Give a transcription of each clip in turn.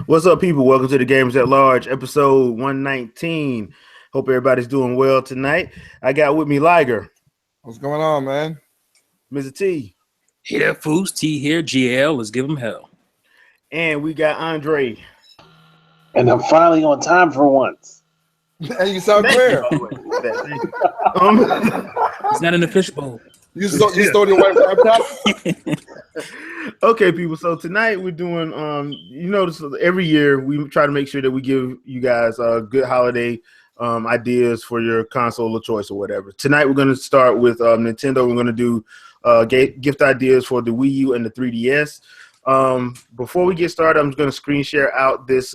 What's up, people? Welcome to the Gamers at Large, episode 119. Hope everybody's doing well tonight. I got with me Liger, What's going on, man? Mr. T, Hey there, fools. T here. GL. Let's give them hell. and we got Andre. And I'm finally on time for once. And you sound clear. He's not in the fishbowl. You stole your wife's laptop? Okay, people. So tonight we're doing. You notice every year we try to make sure that we give you guys good holiday ideas for your console of choice or whatever. Tonight we're going to start with Nintendo. We're going to do gift ideas for the Wii U and the 3DS. Before we get started, I'm just going to screen share out this.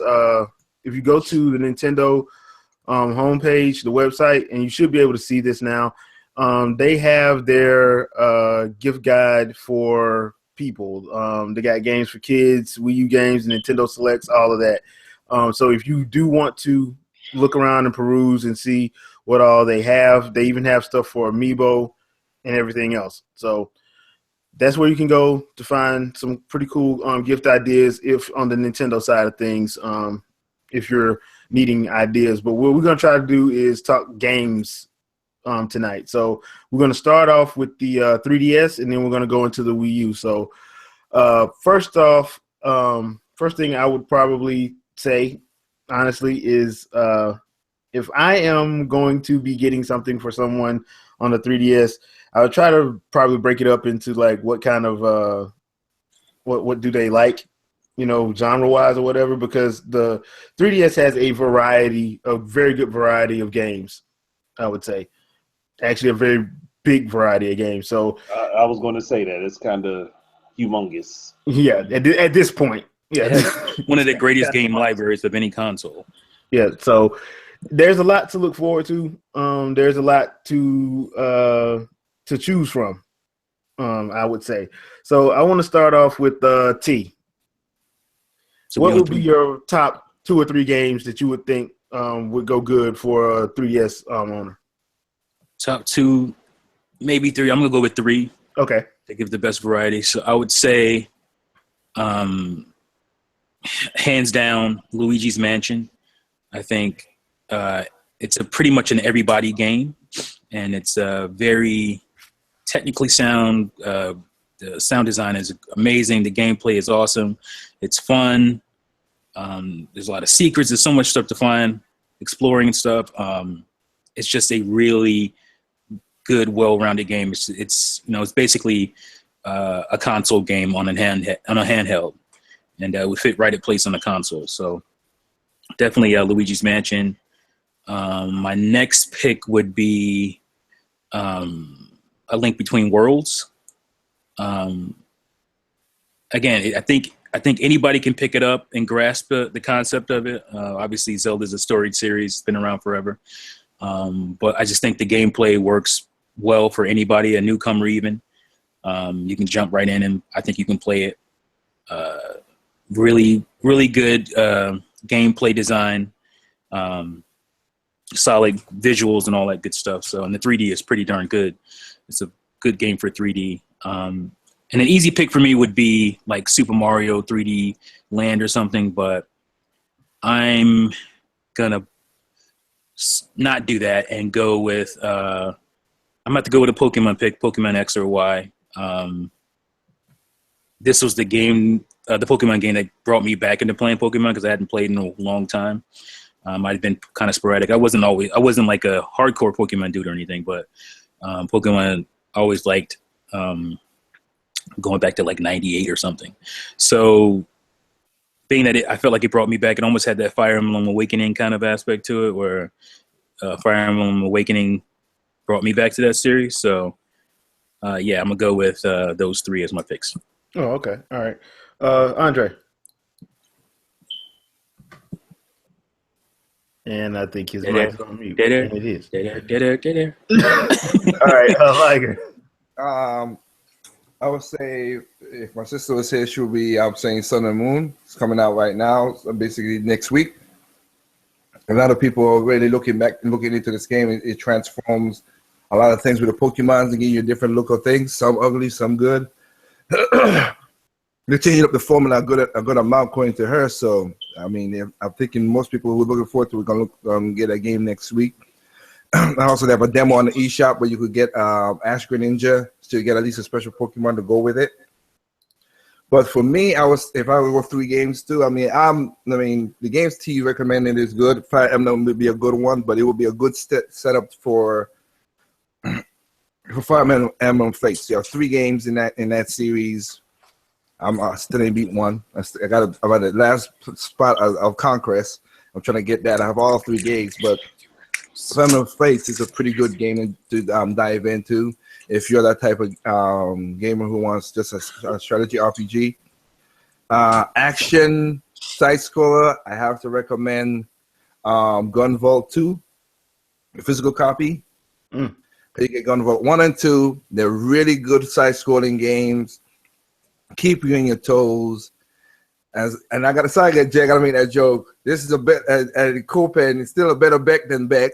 If you go to the Nintendo homepage, the website, and you should be able to see this now. They have their gift guide for people. They got games for kids, Wii U games, Nintendo Selects, all of that. So if you do want to look around and peruse and see what all they even have stuff for Amiibo and everything else. So that's where you can go to find some pretty cool gift ideas if on the Nintendo side of things, if you're needing ideas. But what we're going to try to do is talk games tonight. So we're going to start off with the 3DS, and then we're going to go into the Wii U. So first off, first thing I would probably say, honestly, is if I am going to be getting something for someone on the 3DS, I would try to probably break it up into like what kind of what do they like, genre-wise or whatever, because the 3DS has a very good variety of games, I would say. Actually, a very big variety of games. So I was going to say that. It's kind of humongous. Yeah, at this point. Yeah. One of the greatest game libraries of any console. Yeah, so there's a lot to look forward to. There's a lot to choose from, I would say. So I want to start off with T. So what would be your top 2 or 3 games that you would think would go good for a 3DS owner? Top 2, maybe 3. I'm going to go with 3. Okay. To give the best variety. So I would say, hands down, Luigi's Mansion. I think it's pretty much an everybody game, and it's very technically sound. The sound design is amazing. The gameplay is awesome. It's fun. There's a lot of secrets. There's so much stuff to find, exploring and stuff. It's just a really good, well-rounded game. It's basically a console game on a handheld, and would fit right at place on the console. So definitely Luigi's Mansion. My next pick would be A Link Between Worlds. Again, I think anybody can pick it up and grasp the concept of it. Obviously, Zelda's a storied series, it's been around forever. But I just think the gameplay works well for anybody, a newcomer even. You can jump right in, and I think you can play it. Really, really good gameplay design, solid visuals, and all that good stuff. So, and the 3D is pretty darn good. It's a good game for 3D. And an easy pick for me would be like Super Mario 3D Land or something, but I'm gonna not do that and go with I'm about to go with a Pokemon pick, Pokemon X or Y. This was the game, the Pokemon game that brought me back into playing Pokemon because I hadn't played in a long time. I'd been kind of sporadic. I wasn't like a hardcore Pokemon dude or anything, but Pokemon I always liked. Going back to like 98 or something. So being that I felt like it brought me back, it almost had that Fire Emblem Awakening kind of aspect to it, where Fire Emblem Awakening brought me back to that series. So yeah, I'm gonna go with those 3 as my picks. Oh, okay. All right. Andre. And I think his mic's on mute. And it is. All right, Liger. I would say if my sister was here, she would be out saying Sun and Moon. It's coming out right now, so basically next week. A lot of people are really looking into this game. It transforms a lot of things with the Pokemon to give you a different look of things. Some ugly, some good. They're changing up the formula a good amount according to her. So I mean, I'm thinking most people who are looking forward to it are going to get a game next week. I also have a demo on the eShop where you could get Ash Greninja, so you get at least a special Pokemon to go with it. But for me, if I would go 3 games too. I mean, the games T recommended is good. Fire Emblem would be a good one, but it would be a good setup for Fire Emblem Fates. There are 3 games in that series. I still ain't beat one. I'm at the last spot of Conquest. I'm trying to get that. I have all 3 games, but Fire Emblem Fates is a pretty good game to dive into if you're that type of gamer who wants just a strategy RPG. Action side scroller, I have to recommend Gunvolt 2, the physical copy. You get Gunvolt 1 and 2. They're really good side scrolling games. Keep you on your toes. And I gotta make that joke. This is a bet at Copen. It's still a better Beck than Beck.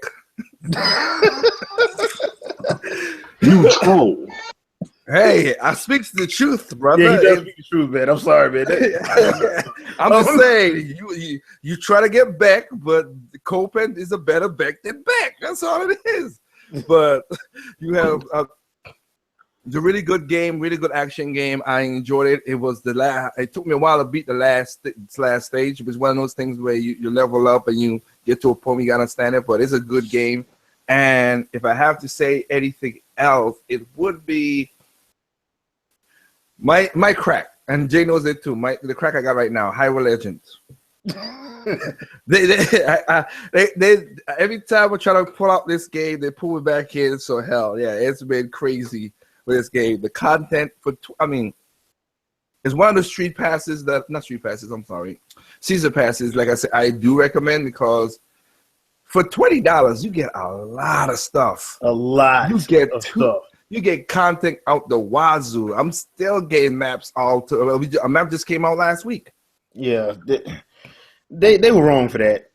You troll. Hey, I speak the truth, brother. Yeah, he does speak the truth, man. I'm sorry, man. I'm just saying, you try to get Beck, but Copen is a better Beck than Beck. That's all it is. But you have it's a really good game, really good action game. I enjoyed it. It took me a while to beat the last stage. It was one of those things where you level up and you get to a point where you gotta understand it. But it's a good game. And if I have to say anything else, it would be my crack. And Jay knows it too. The crack I got right now, Hyrule Legends. they every time I try to pull out this game, they pull me back in. So hell yeah, it's been crazy with this game. The content it's one of the season passes. Like I said, I do recommend because for $20 you get a lot of stuff. A lot. You get content out the wazoo. I'm still getting maps out. A map just came out last week. Yeah, they were wrong for that.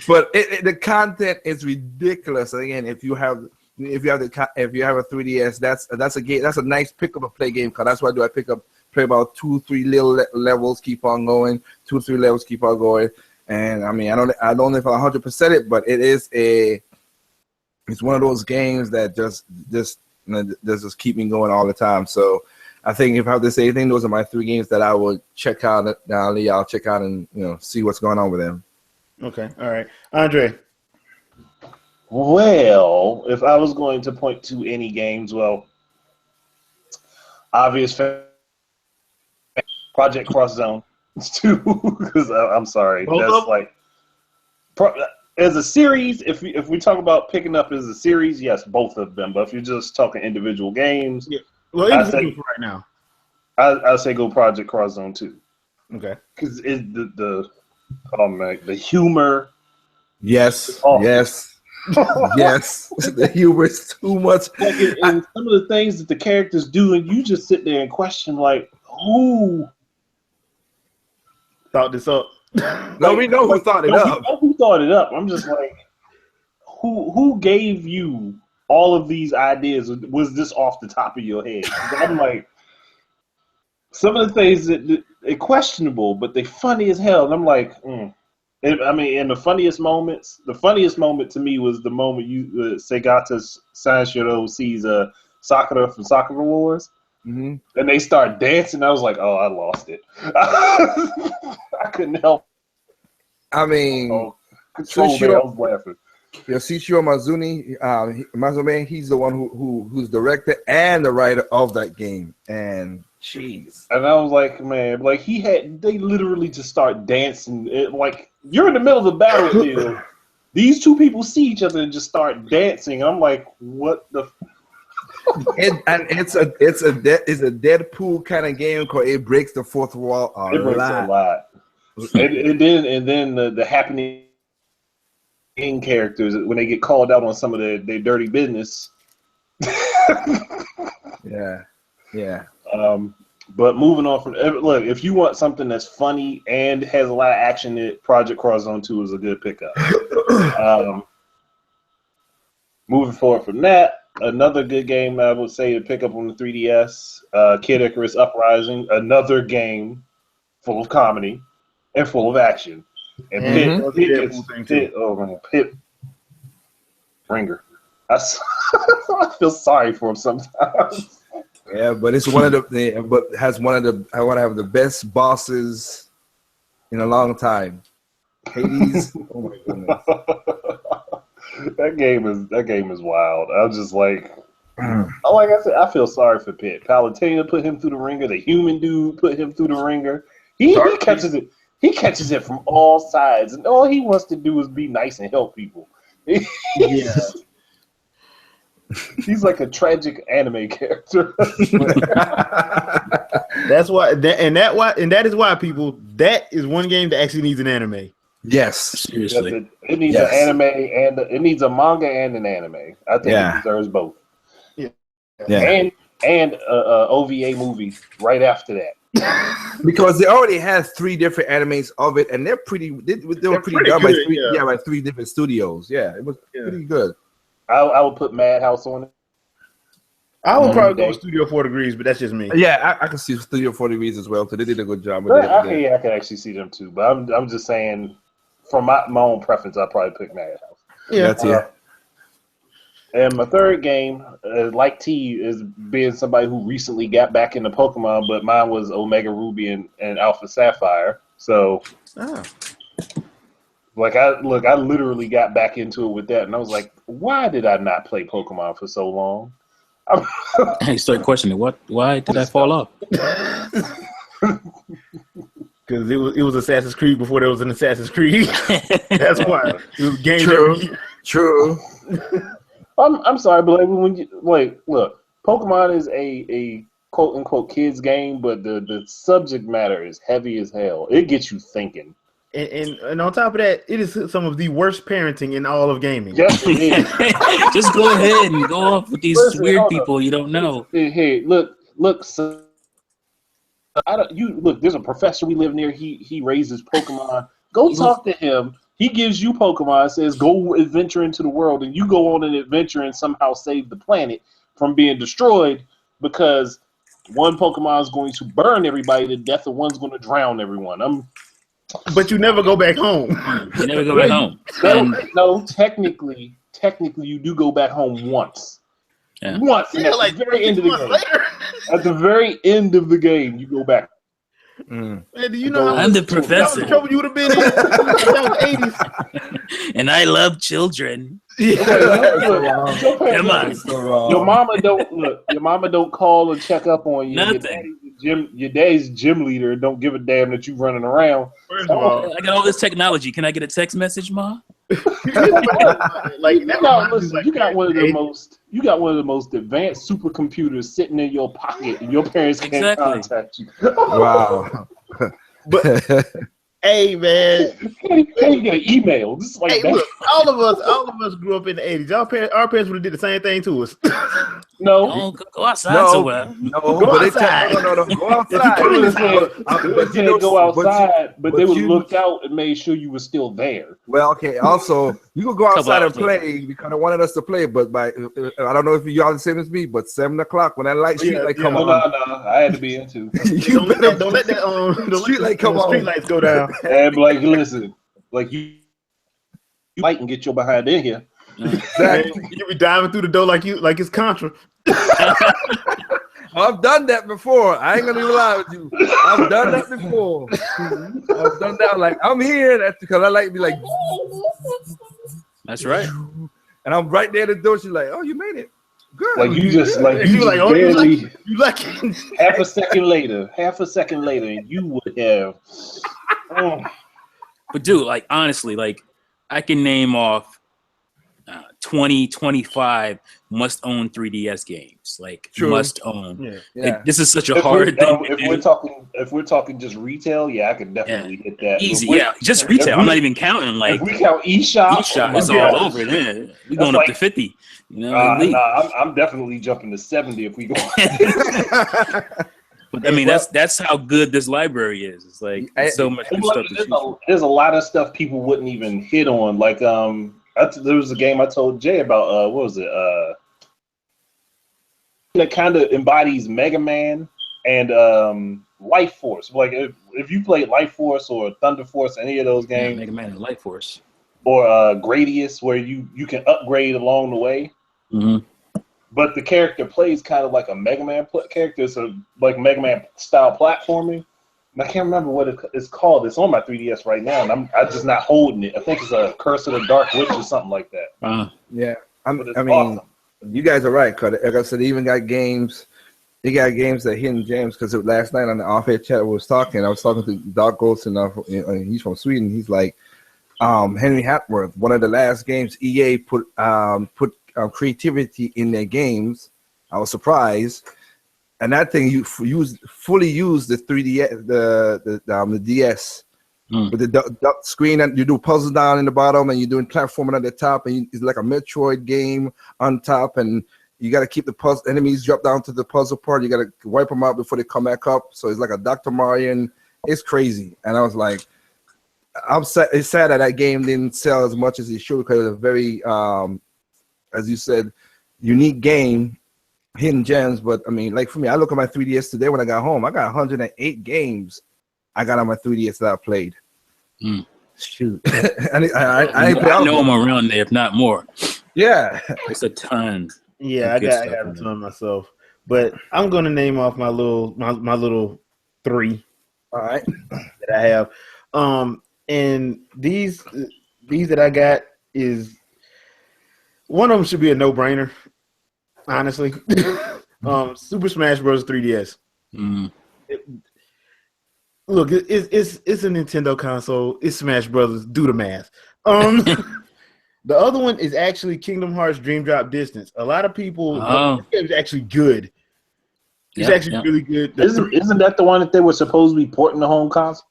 But the content is ridiculous. Again, if you have a 3DS, that's a game. That's a nice pick up a play game. Cause that's what I do. I play about 2-3 little levels, keep on going. 2-3 levels, keep on going. And I mean, I don't know if I 100% it, but it's one of those games that just keep me going all the time. So I think if I have to say anything, those are my 3 games that I would check out. I'll check out and see what's going on with them. Okay, all right, Andre. Well, if I was going to point to any games, obvious Project Cross Zone 2, because I'm sorry, that's like as a series. If we talk about picking up as a series, yes, both of them. But if you're just talking individual games, yeah. Well, individual right now, I'd say go Project Cross Zone 2. Okay, because the humor. Yes, yes. Yes, the humor is too much. And some of the things that the characters do, and you just sit there and question, like, who thought this up? No, we know who thought it up. We know who thought it up. I'm just like, who gave you all of these ideas? Was this off the top of your head? I'm like, some of the things that are questionable, but they're funny as hell. And I'm like, and the funniest moment to me was the moment Segata Sanshiro sees Sakura from Sakura Wars, and they start dancing. I was like, oh, I lost it. I couldn't help. I mean, I was laughing. Yeah, Shichiro Mazume, he's the one who's director and the writer of that game. And jeez. And I was like, man, like they literally just start dancing. Like you're in the middle of the battlefield. These 2 people see each other and just start dancing. And I'm like, what the? It's a Deadpool kind of game because it breaks the fourth wall a lot. and then the happening in characters when they get called out on some of their dirty business. Yeah. But moving on from look, if you want something that's funny and has a lot of action, Project Cross Zone 2 is a good pickup. Moving forward from that, another good game I would say to pick up on the 3DS, Kid Icarus Uprising, another game full of comedy. and full of action. And Pit, oh man, Pit Ringer. I feel sorry for him sometimes. Yeah, but it's one of the I want to have the best bosses in a long time. Hades. Oh my goodness. That game is wild. I was just like I said, I feel sorry for Pitt. Palutena put him through the ringer. The human dude put him through the ringer. He catches it. He catches it from all sides, and all he wants to do is be nice and help people. Yeah. He's like a tragic anime character. That's why, that is why people. That is one game that actually needs an anime. Yes, seriously. It needs an anime and it needs a manga and an anime. I think it deserves both. Yeah, and OVA movie right after that. Because they already had 3 different animes of it, and they were pretty done by 3 different studios. Yeah, it was pretty good. I would put Madhouse on it. I would probably go with Studio 4 Degrees, but that's just me. Yeah, I can see Studio 4 Degrees as well, so they did a good job. I can actually see them too, but I'm just saying, from my own preference, I'd probably pick Madhouse. Yeah, and my third game, like T, is being somebody who recently got back into Pokemon, but mine was Omega Ruby and Alpha Sapphire. So, I literally got back into it with that, and I was like, why did I not play Pokemon for so long? I started questioning why did I fall off? Because it was Assassin's Creed before there was an Assassin's Creed. That's why it was game. True. I'm sorry, but look, Pokemon is a quote unquote kids game, but the subject matter is heavy as hell. It gets you thinking. And on top of that, it is some of the worst parenting in all of gaming. Yes, it is. Just go ahead and go off with these weird people you don't know. Hey, look, son, there's a professor we live near. He raises Pokemon. Go talk to him. He gives you Pokemon, says go adventure into the world, and you go on an adventure and somehow save the planet from being destroyed because one Pokemon is going to burn everybody to death and one's going to drown everyone. But you never go back home. You never go back home. No, technically, you do go back home once. Yeah. Once, at the very end of the game. At the very end of the game, you go back. Man, do you know I'm the professor. How trouble you would have been in? That was 80s. And I love children. Come on. Your mama don't call and check up on you. Nothing. Your daddy's gym leader and don't give a damn that you running around. First of all, I got all this technology. Can I get a text message, Ma? You got one of the most advanced supercomputers sitting in your pocket, and your parents can't contact you. Wow. But hey, man, you get an email. This is like that. Look, all of us grew up in the 80s. Our parents would have did the same thing to us. No, go outside somewhere. No, go outside. Go outside. Go outside, but they would look out and made sure you were still there. Well, okay. Also, you could go outside and play because I wanted us to play, but I don't know if y'all the same as me, but 7:00 when that street light come on. No, I had to be in too. Don't let that street light come on. Street lights go down. And listen, you might can get your behind in here. Exactly. You be diving through the door like it's Contra. I've done that before. I ain't gonna even lie with you. I've done that before. I've done that. Like I'm here. That's because I like to be like. That's right. And I'm right there at the door. She's like, "Oh, you made it. Good." Like you just barely. You like half a second later, and you would have. But dude, honestly, I can name off 20, 25 must-own 3DS games. Must own. Yeah. This is such a hard thing. If we're talking just retail, I could definitely hit that. Easy, just retail. I'm not even counting. If we count eShop, it's all over. Then we're going up to 50. I'm definitely jumping to 70 if we go. But I mean, that's how good this library is. It's so much good stuff. There's a lot of stuff people wouldn't even hit on. There was a game I told Jay about. What was it? That kind of embodies Mega Man and Life Force. Like if you played Life Force or Thunder Force, any of those games, Mega Man and Life Force, or Gradius, where you can upgrade along the way. Mm-hmm. But the character plays kind of like a Mega Man character. It's a like Mega Man style platforming. And I can't remember what it's called. It's on my 3DS right now, and I'm just not holding it. I think it's a Curse of the Dark Witch or something like that. Yeah, I mean, awesome. You guys are right, cause like I said, they even got games. They got games that hidden gems. Because last night on the off-air chat, I was talking to Dark Ghost, and he's from Sweden. He's like, Henry Hatworth. One of the last games EA put creativity in their games. I was surprised, and that thing you fully used the 3D the DS with the screen, and you do puzzles down in the bottom, and you're doing platforming at the top, and it's like a Metroid game on top, and you got to keep the puzzle enemies drop down to the puzzle part. You got to wipe them out before they come back up. So it's like a Dr. Mario. It's crazy, and I was like, I'm sad. It's sad that game didn't sell as much as it should because it was a very as you said, unique game, hidden gems. But I mean, like for me, I look at my 3DS today when I got home. I got 108 games I got on my 3DS that I played. Shoot, I know them around there, if not more. Yeah, it's a ton. Yeah, I have a ton myself, but I'm gonna name off my little three. All right, that I have. And these that I got is. One of them should be a no-brainer, honestly. Super Smash Bros. 3DS. Look, it's a Nintendo console. It's Smash Brothers. Do the math. The other one is actually Kingdom Hearts Dream Drop Distance. A lot of people. This game is actually good. It's actually really good. Isn't that the one that they were supposed to be porting the home console?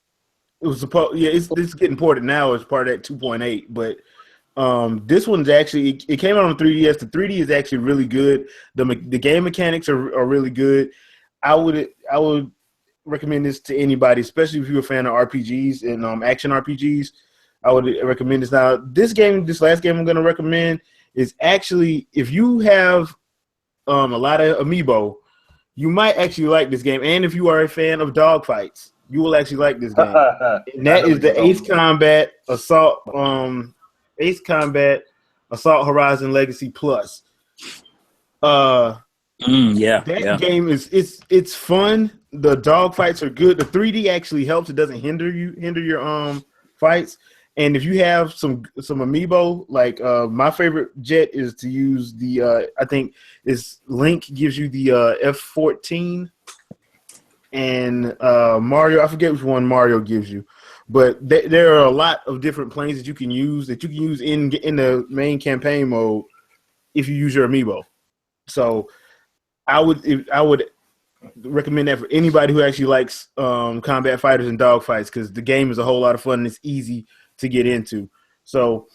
It was supposed. Yeah, it's getting ported now as part of that 2.8, but. This one's actually it came out on 3DS. The 3D is actually really good. The game mechanics are really good. I would recommend this to anybody, especially if you're a fan of RPGs and action RPGs. I would recommend this. Now, this last game I'm going to recommend is actually if you have a lot of amiibo, you might actually like this game. And if you are a fan of dogfights, you will actually like this game. And that is the Ace Combat Assault Horizon Legacy Plus. That game it's fun. The dog fights are good. The 3D actually helps. It doesn't hinder your fights. And if you have some amiibo, like my favorite jet is to use the I think is Link gives you the F-14 and Mario. I forget which one Mario gives you. But there are a lot of different planes that you can use in the main campaign mode if you use your amiibo. So I would recommend that for anybody who actually likes combat fighters and dogfights because the game is a whole lot of fun and it's easy to get into. So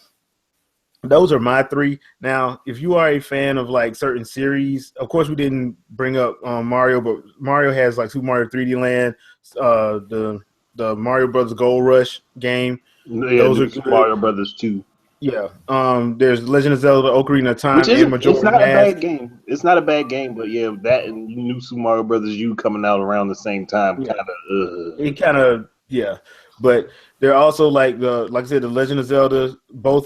those are my three. Now, if you are a fan of like certain series, of course we didn't bring up Mario, but Mario has like Super Mario 3D Land, the Mario Brothers Gold Rush game. Yeah, those are Super Mario Brothers 2. Yeah. There's Legend of Zelda Ocarina of Time and Majora's Mask. It's not a bad game. It's not a bad game, but yeah, that and new Super Mario Brothers U coming out around the same time yeah. But they're also like I said, the Legend of Zelda, both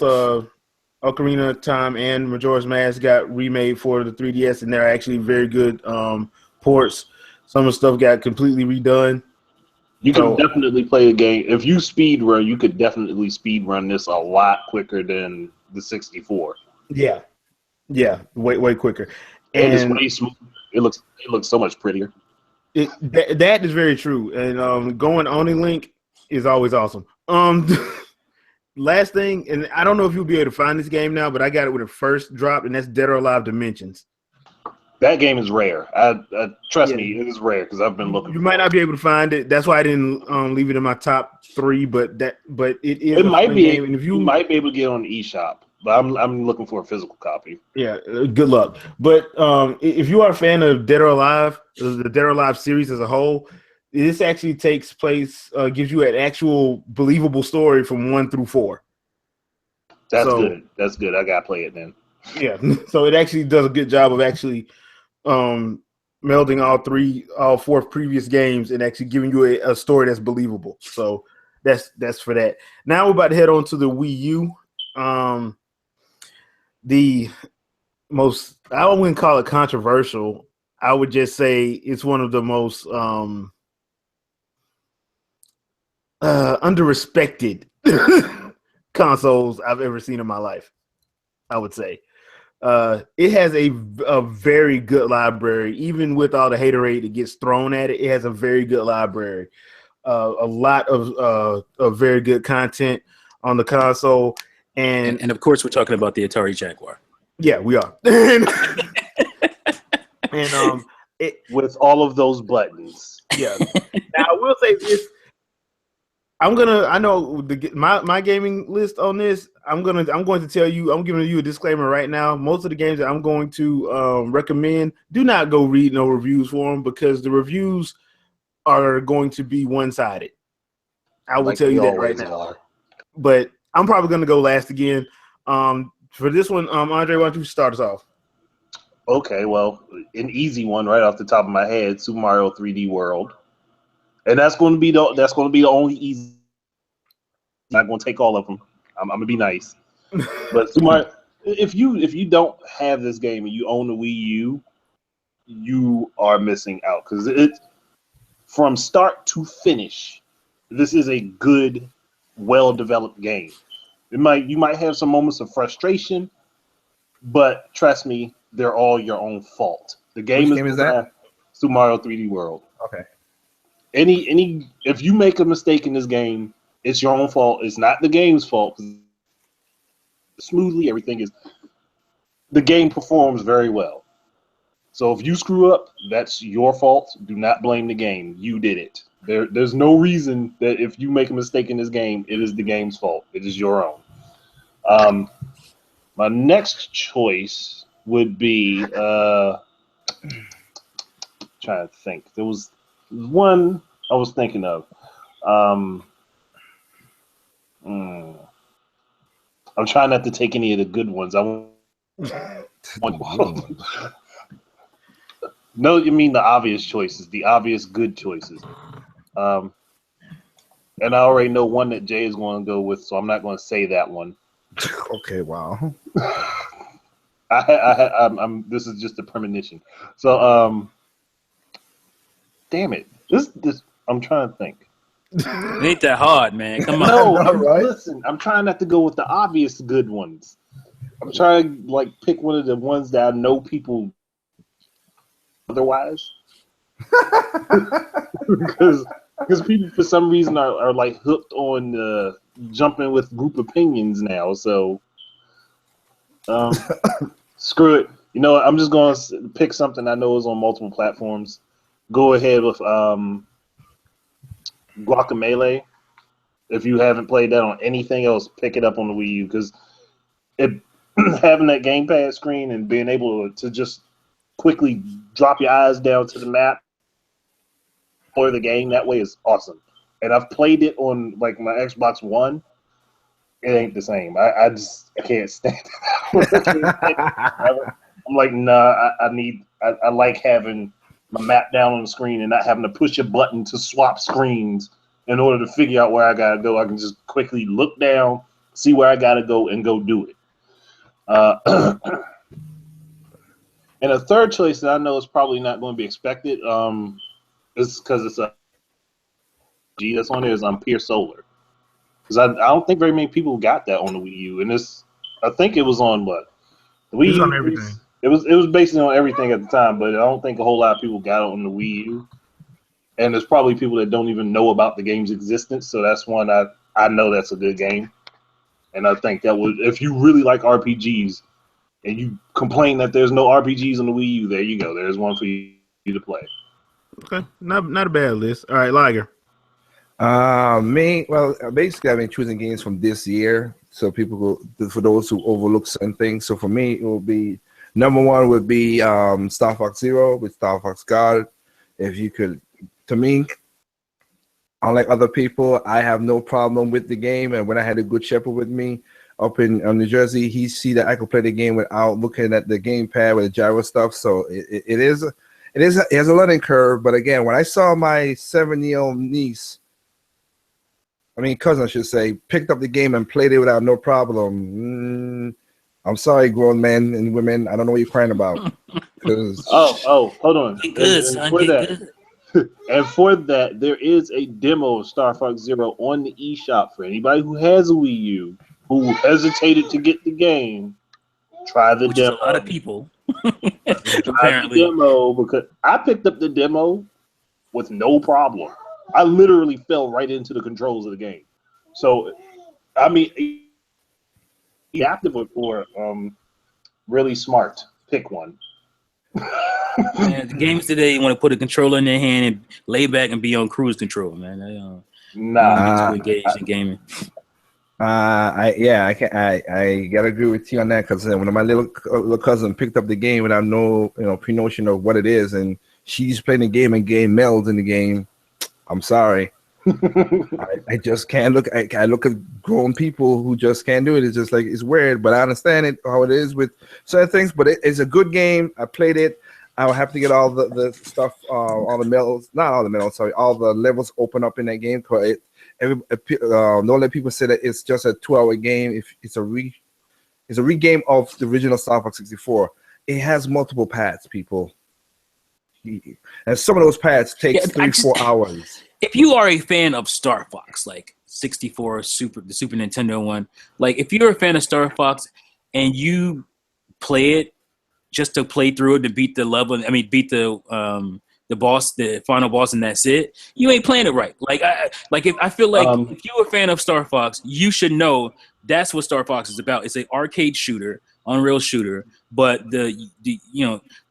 Ocarina of Time and Majora's Mask got remade for the 3DS, and they're actually very good ports. Some of the stuff got completely redone. You can definitely play a game. If you speed run, you could definitely speed run this a lot quicker than the 64. Yeah, way quicker. And it's way smoother. It looks so much prettier. That is very true. And going Oni Link is always awesome. Last thing, and I don't know if you'll be able to find this game now, but I got it when it first dropped, and that's Dead or Alive Dimensions. That game is rare. Trust me, it is rare because I've been looking. You might not be able to find it. That's why I didn't leave it in my top 3. But it is. It might be. And if you might be able to get it on the eShop, but I'm looking for a physical copy. Yeah, good luck. But if you are a fan of Dead or Alive, the Dead or Alive series as a whole, this actually takes place, gives you an actual believable story from 1 through 4. That's good. That's good. I gotta play it then. Yeah. So it actually does a good job of actually melding all four previous games and actually giving you a story that's believable. So that's for that. Now we're about to head on to the Wii U. The most, I wouldn't call it controversial. I would just say it's one of the most underrespected consoles I've ever seen in my life, I would say. It has a very good library. Even with all the haterade that gets thrown at it, it has a very good library. A lot of very good content on the console. And of course, we're talking about the Atari Jaguar. Yeah, we are. With all of those buttons. Yeah. Now I will say this. I know my gaming list on this. I'm going to tell you, I'm giving you a disclaimer right now. Most of the games that I'm going to recommend, do not go read no reviews for them, because the reviews are going to be one-sided. I will tell you that right now. But I'm probably going to go last again. For this one, Andre, why don't you start us off? Okay, well, an easy one right off the top of my head, Super Mario 3D World. And that's going to be the only easy. I'm not going to take all of them. I'm going to be nice. But Super Mario, if you don't have this game and you own the Wii U, you are missing out, because it, from start to finish, this is a good, well-developed game. You might have some moments of frustration, but trust me, they're all your own fault. The game is that? Super Mario 3D World. Okay. If you make a mistake in this game, it's your own fault. It's not the game's fault. Smoothly, the game performs very well. So if you screw up, that's your fault. Do not blame the game. You did it. There's no reason that if you make a mistake in this game, it is the game's fault. It is your own. My next choice would be trying to think. There was one I was thinking of. I'm trying not to take any of the good ones. No, you mean the obvious choices, the obvious good choices. And I already know one that Jay is going to go with, so I'm not going to say that one. Okay, wow. This is just a premonition. So, damn it. This I'm trying to think. It ain't that hard, man. Come on. No, right? Listen, I'm trying not to go with the obvious good ones. I'm trying to pick one of the ones that I know people otherwise. Because people for some reason are hooked on jumping with group opinions now. So screw it. You know what? I'm just going to pick something I know is on multiple platforms. Go ahead with Guacamelee. If you haven't played that on anything else, pick it up on the Wii U, because having that gamepad screen and being able to just quickly drop your eyes down to the map or the game that way is awesome. And I've played it on my Xbox One. It ain't the same. I can't stand it. I'm like, nah. I like having my map down on the screen and not having to push a button to swap screens in order to figure out where I gotta go. I can just quickly look down, see where I gotta go, and go do it. And a third choice that I know is probably not going to be expected, is because it's that's on there, is Pier Solar. Because I don't think very many people got that on the Wii U, and I think it was on what? The Wii U, on everything. It was basically on everything at the time, but I don't think a whole lot of people got it on the Wii U. And there's probably people that don't even know about the game's existence, so that's one I know that's a good game. And I think that would, if you really like RPGs and you complain that there's no RPGs on the Wii U, there you go. There's one for you to play. Okay, not a bad list. All right, Liger. Basically, I've been choosing games from this year, so for those who overlook certain things. So for me, it will be number one would be Star Fox Zero with Star Fox God. If you could, to me, unlike other people, I have no problem with the game. And when I had a good shepherd with me up in New Jersey, he see that I could play the game without looking at the gamepad with the gyro stuff. So it is, it has a learning curve. But again, when I saw my 7-year-old niece, cousin, I should say, picked up the game and played it without no problem. I'm sorry, grown men and women. I don't know what you're crying about. hold on. Get good, son. Get good. And for that, there is a demo of Star Fox Zero on the eShop for anybody who has a Wii U who hesitated to get the game. Try the Which demo. is a lot of people. Try the demo, because I picked up the demo with no problem. I literally fell right into the controls of the game. So, adaptive or really smart. Pick one. Man, the games today, you want to put a controller in their hand and lay back and be on cruise control, man. Nah, too engaged in gaming. I gotta agree with you on that, because when my little cousin picked up the game without no pre-notion of what it is, and she's playing the game and game melds in the game, I'm sorry. I just can't look. I look at grown people who just can't do it. It's just like, it's weird, but I understand it how it is with certain things. But it's a good game. I played it. I will have to get all the stuff, all the medals, not all the medals, sorry, all the levels open up in that game. Cause don't let people say that it's just a 2-hour game. If it's a regame of the original Star Fox 64. It has multiple paths, people, and some of those paths takes 3-4 hours. If you are a fan of Star Fox, like 64, the Super Nintendo one, like if you're a fan of Star Fox and you play it just to play through it to beat the level, beat the boss, the final boss, and that's it, you ain't playing it right. I feel like if you're a fan of Star Fox, you should know that's what Star Fox is about. It's an arcade shooter, Unreal shooter, but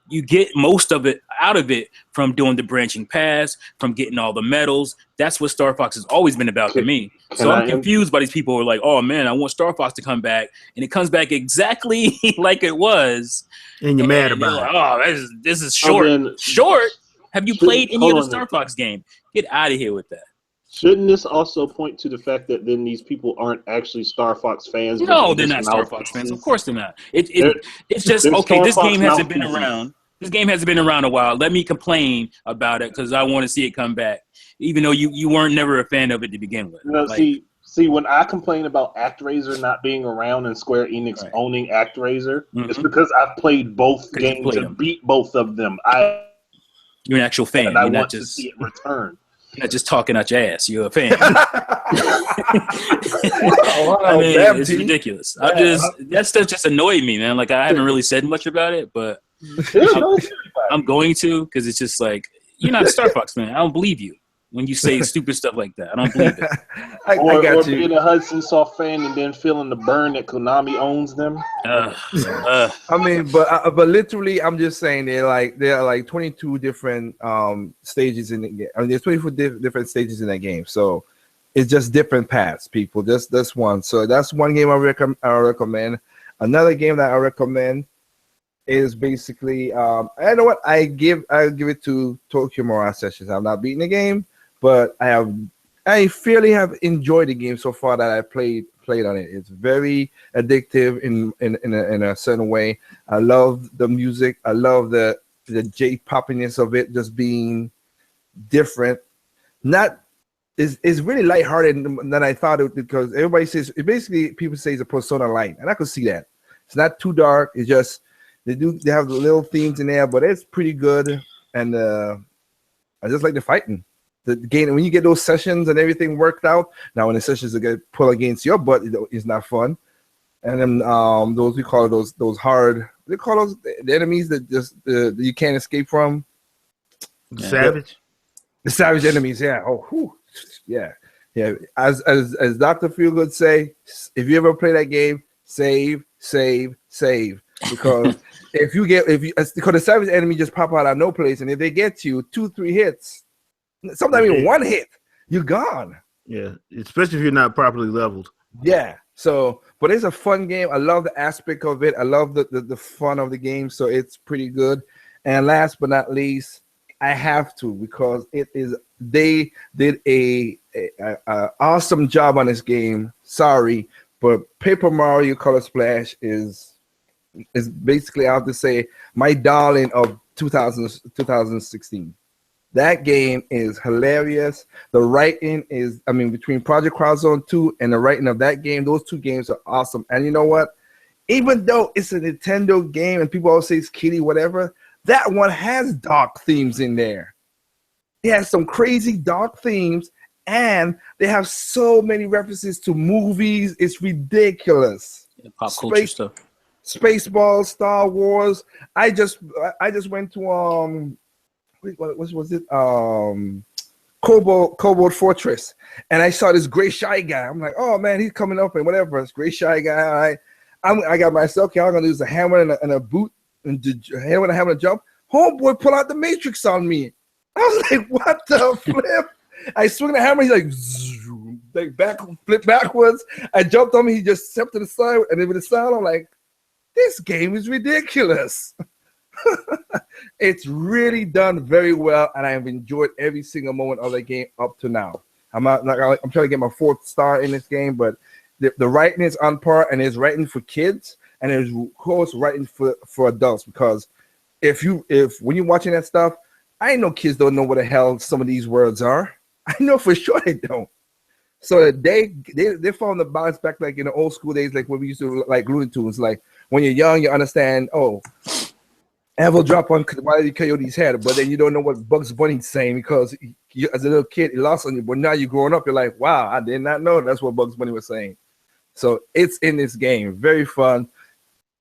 you get most of it out of it from doing the branching paths, from getting all the medals. That's what Star Fox has always been about to me. So I'm confused by these people who are like, oh man, I want Star Fox to come back, and it comes back exactly like it was. And you're mad about it. it. Oh, this is short. Short? Have you played any of the Star Fox game? Get out of here with that. Shouldn't this also point to the fact that then these people aren't actually Star Fox fans? No, they're not Star Fox fans. Of course they're not. It's just, okay, this game hasn't been around. This game hasn't been around a while. Let me complain about it because I want to see it come back, even though you weren't never a fan of it to begin with. See, when I complain about ActRaiser not being around and Square Enix owning ActRaiser, it's because I've played both games and beat both of them. You're an actual fan. And I want to see it return. You're not just talking out your ass. You're a fan. It's ridiculous. That stuff just annoyed me, man. Like, I haven't really said much about it, but I'm going to, because it's just like, you're not a Star Fox fan. I don't believe you when you say stupid stuff like that. I don't believe it. Or being a Hudson Soft fan and then feeling the burn that Konami owns them. But literally, I'm just saying there are like 22 different stages in the game. There's 24 different stages in that game. So it's just different paths, people. That's one. So that's one game I recommend. Another game that I recommend is basically, I know what I'll give it to Tokyo Mirage Sessions. I've not beaten the game, but I fairly have enjoyed the game so far that I played on it. It's very addictive in a certain way. I love the music. I love the J-poppiness of it just being different. It's really lighthearted than I thought it, because everybody says people say it's a Persona Light, and I could see that. It's not too dark. It's just they have the little themes in there, but it's pretty good. And I just like the fighting. The game, when you get those sessions and everything worked out. Now, when the sessions get pull against your butt, it's not fun. And then those we call those hard. They call those the enemies that just you can't escape from. The savage enemies. Yeah. Oh, whew. Yeah. As Dr. Feelgood say, if you ever play that game, save. Because because the savage enemy just pop out of no place, and if they get you 2-3 hits. Sometimes even one hit, you're gone. Yeah, especially if you're not properly leveled. Yeah. So, but it's a fun game. I love the aspect of it. I love the fun of the game. So it's pretty good. And last but not least, I have to, because they did a awesome job on this game. Sorry, but Paper Mario Color Splash is basically, I have to say, my darling of 2016. That game is hilarious. The writing is, I mean, between Project Crowd Zone 2 and the writing of that game, those two games are awesome. And you know what? Even though it's a Nintendo game and people always say it's kiddie, whatever, that one has dark themes in there. It has some crazy dark themes, and they have so many references to movies. It's ridiculous. Pop culture stuff. Spaceballs, Star Wars. I just went to what was it? Cobalt Fortress, and I saw this Gray Shy guy. I'm like, oh man, he's coming up and whatever. It's Gray Shy guy. I got myself. Okay, I'm gonna use a hammer and a boot and hammer and a jump. Homeboy pull out the Matrix on me. I was like, what the flip? I swing the hammer. He's like, zoom, like flip backwards. I jumped on him. He just stepped to the side, and then with the sound, I'm like, this game is ridiculous. It's really done very well, and I have enjoyed every single moment of the game up to now. I'm trying to get my 4th star in this game, but the writing is on par, and it's writing for kids, and it's of course writing for adults. Because when you're watching that stuff, I know kids don't know what the hell some of these words are. I know for sure they don't. So they found the balance back like in the old school days, like when we used to like Looney Tunes. Like when you're young, you understand, Evel drop on Wile E. Coyote's head, but then you don't know what Bugs Bunny's saying because you, as a little kid, it lost on you. But now you're growing up, you're like, wow, I did not know that's what Bugs Bunny was saying. So it's in this game. Very fun.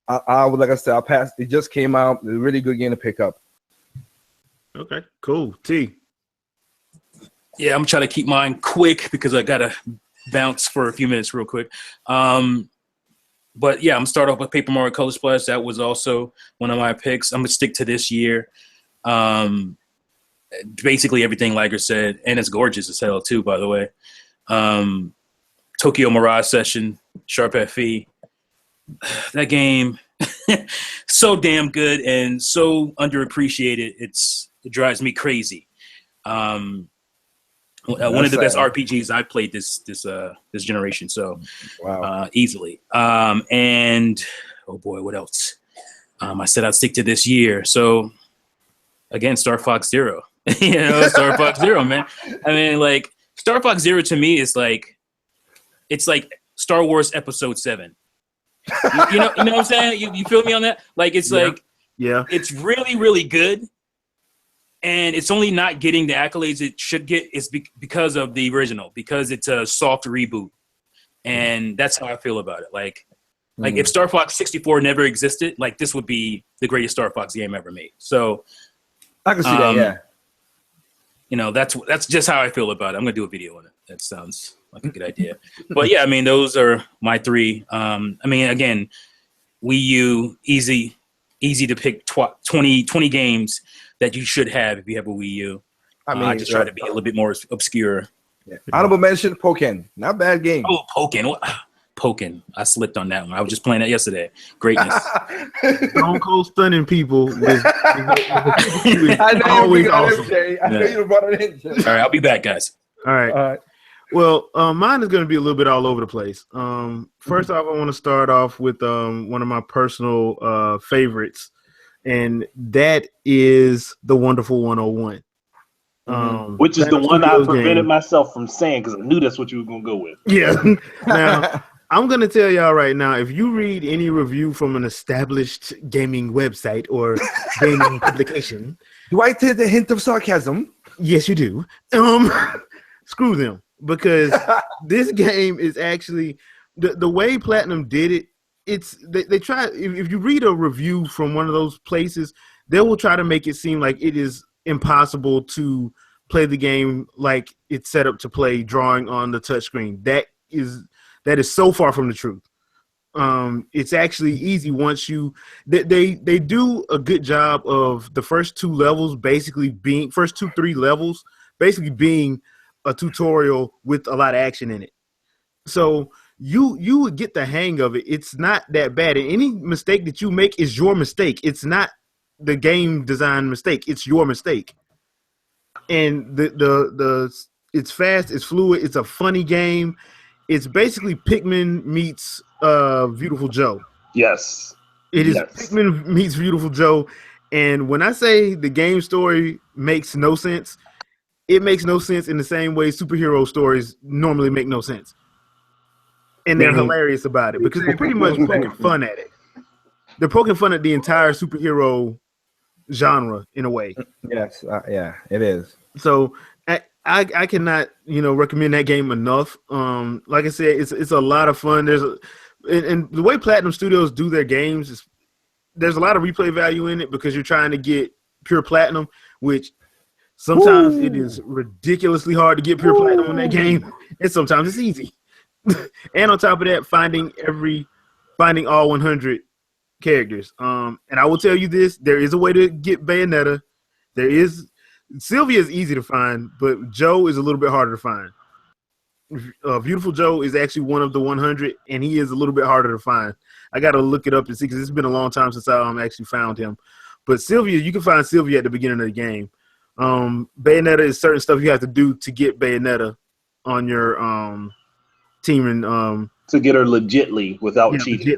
I would, like I said, I'll pass. It just came out. It's a really good game to pick up. Okay, cool. T. Yeah, I'm trying to keep mine quick because I got to bounce for a few minutes real quick. But yeah, I'm going to start off with Paper Mario Color Splash. That was also one of my picks. I'm going to stick to this year. Basically everything Liger said, and it's gorgeous as hell too, by the way. Tokyo Mirage Session, Sharp FE. That game, so damn good and so underappreciated. It drives me crazy. One of the best RPGs I played this generation. So wow. Easily. And oh boy, what else? I said I'd stick to this year. So again, Star Fox Zero. Star Fox Zero, man. I mean, like Star Fox Zero to me is like, it's like Star Wars Episode 7. You know what I'm saying? You feel me on that? Like it's it's really, really good. And it's only not getting the accolades it should get is because of the original, because it's a soft reboot. And that's how I feel about it. Like if Star Fox 64 never existed, like this would be the greatest Star Fox game ever made. So I can see that, yeah. That's just how I feel about it. I'm gonna do a video on it. That sounds like a good idea. But yeah, I mean, those are my 3. I mean, again, Wii U, easy to pick 20 games that you should have if you have a Wii U. I mean, I just try to be a little bit more obscure. Yeah. Honorable mention, Pokken. Not bad game. Oh, Pokken. Pokken. I slipped on that one. I was just playing that yesterday. Greatness. Stone Cold stunning people. I know always awesome. I know you brought it in, Jay. All right, I'll be back, guys. All right. Well, mine is going to be a little bit all over the place. First off, I want to start off with one of my personal favorites, and that is The Wonderful 101. Which is the one I prevented myself from saying because I knew that's what you were going to go with. Yeah. Now, I'm going to tell y'all right now, if you read any review from an established gaming website or gaming publication. Do I take the hint of sarcasm? Yes, you do. Screw them. Because this game is actually the way Platinum did it. It's they try. If you read a review from one of those places, they will try to make it seem like it is impossible to play the game like it's set up to play, drawing on the touchscreen. That is so far from the truth. It's actually easy once you. They do a good job of the first 2 levels basically being 3 levels basically being a tutorial with a lot of action in it. So you would get the hang of it. It's not that bad. And any mistake that you make is your mistake. It's not the game design mistake. It's your mistake. And the it's fast, it's fluid, it's a funny game. It's basically Pikmin meets Beautiful Joe. Yes. It is Pikmin meets Beautiful Joe. And when I say the game story makes no sense, it makes no sense in the same way superhero stories normally make no sense. And they're hilarious about it because they're pretty much poking fun at it. They're poking fun at the entire superhero genre in a way. Yes, yeah, it is. So I cannot recommend that game enough. Like I said, it's a lot of fun. And the way Platinum Studios do their games is there's a lot of replay value in it because you're trying to get pure platinum, which sometimes it is ridiculously hard to get pure platinum in that game, and sometimes it's easy. And on top of that, finding all 100 characters. And I will tell you this: there is a way to get Bayonetta. Sylvia is easy to find, but Joe is a little bit harder to find. Beautiful Joe is actually one of the 100, and he is a little bit harder to find. I got to look it up and see because it's been a long time since I actually found him. But Sylvia, you can find Sylvia at the beginning of the game. Bayonetta is certain stuff you have to do to get Bayonetta on your team and to get her legitly without cheating.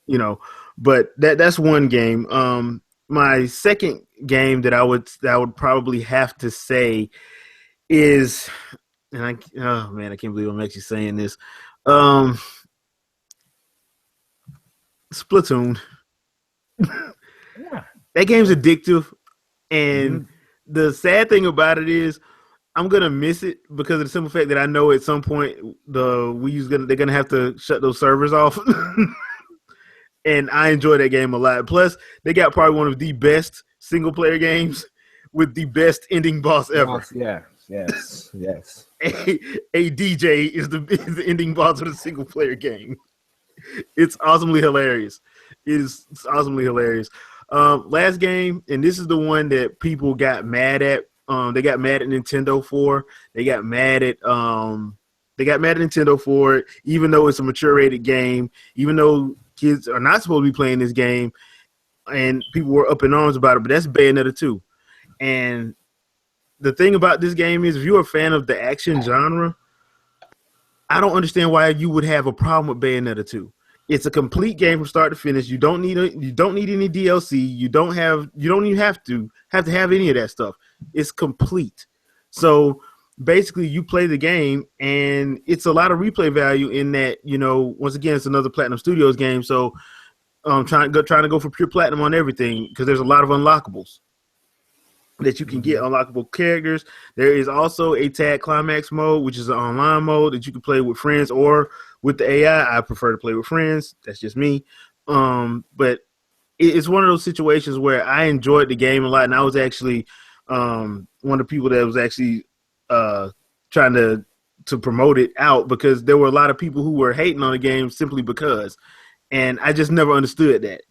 Legitly, but that's one game. My second game that I would probably have to say is, and I can't believe I'm actually saying this. Splatoon. Yeah. That game's addictive, and the sad thing about it is I'm gonna miss it because of the simple fact that I know at some point the Wii U's they're gonna have to shut those servers off. And I enjoy that game a lot. Plus, they got probably one of the best single player games with the best ending boss ever. Yes. A DJ is the ending boss of the single player game. It's awesomely hilarious. It's awesomely hilarious. Last game, and this is the one that people got mad at. They got mad at Nintendo for. They got mad at Nintendo for it, even though it's a mature rated game, even though kids are not supposed to be playing this game, and people were up in arms about it. But that's Bayonetta 2. And the thing about this game is, if you're a fan of the action genre, I don't understand why you would have a problem with Bayonetta 2. It's a complete game from start to finish. You don't need any DLC. You don't even have to have any of that stuff. It's complete. So basically, you play the game, and it's a lot of replay value in that. Once again, it's another Platinum Studios game. So, trying to go for pure platinum on everything because there's a lot of unlockables that you can get, unlockable characters. There is also a tag climax mode, which is an online mode that you can play with friends or with the AI. I prefer to play with friends. That's just me. But it's one of those situations where I enjoyed the game a lot, and I was actually one of the people that was actually trying to promote it out because there were a lot of people who were hating on the game simply because, and I just never understood that.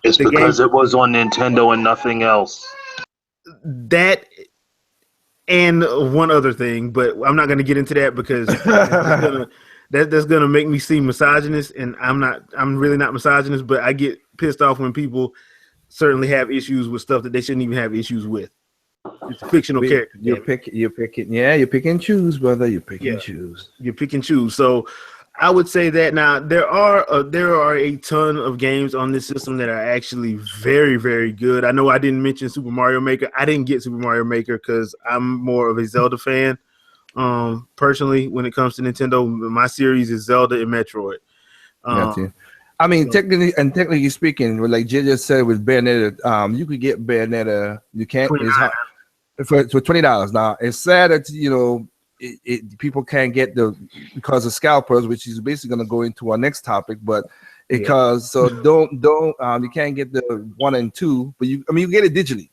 It's because it was on Nintendo and nothing else. That and one other thing, but I'm not going to get into that because that's gonna make me seem misogynist, and I'm really not misogynist, but I get pissed off when people certainly have issues with stuff that they shouldn't even have issues with. It's a fictional character. You pick and choose, brother. You pick and choose. You pick and choose. So I would say that now there are a ton of games on this system that are actually very, very good. I know I didn't mention Super Mario Maker. I didn't get Super Mario Maker because I'm more of a Zelda fan. Personally, when it comes to Nintendo, my series is Zelda and Metroid. I mean, technically speaking, like Jay just said with Bayonetta, you could get Bayonetta. You can't. It's hard, for $20. Now it's sad that people can't get because of scalpers, which is basically going to go into our next topic. But because don't you can't get the 1 and 2, but you get it digitally,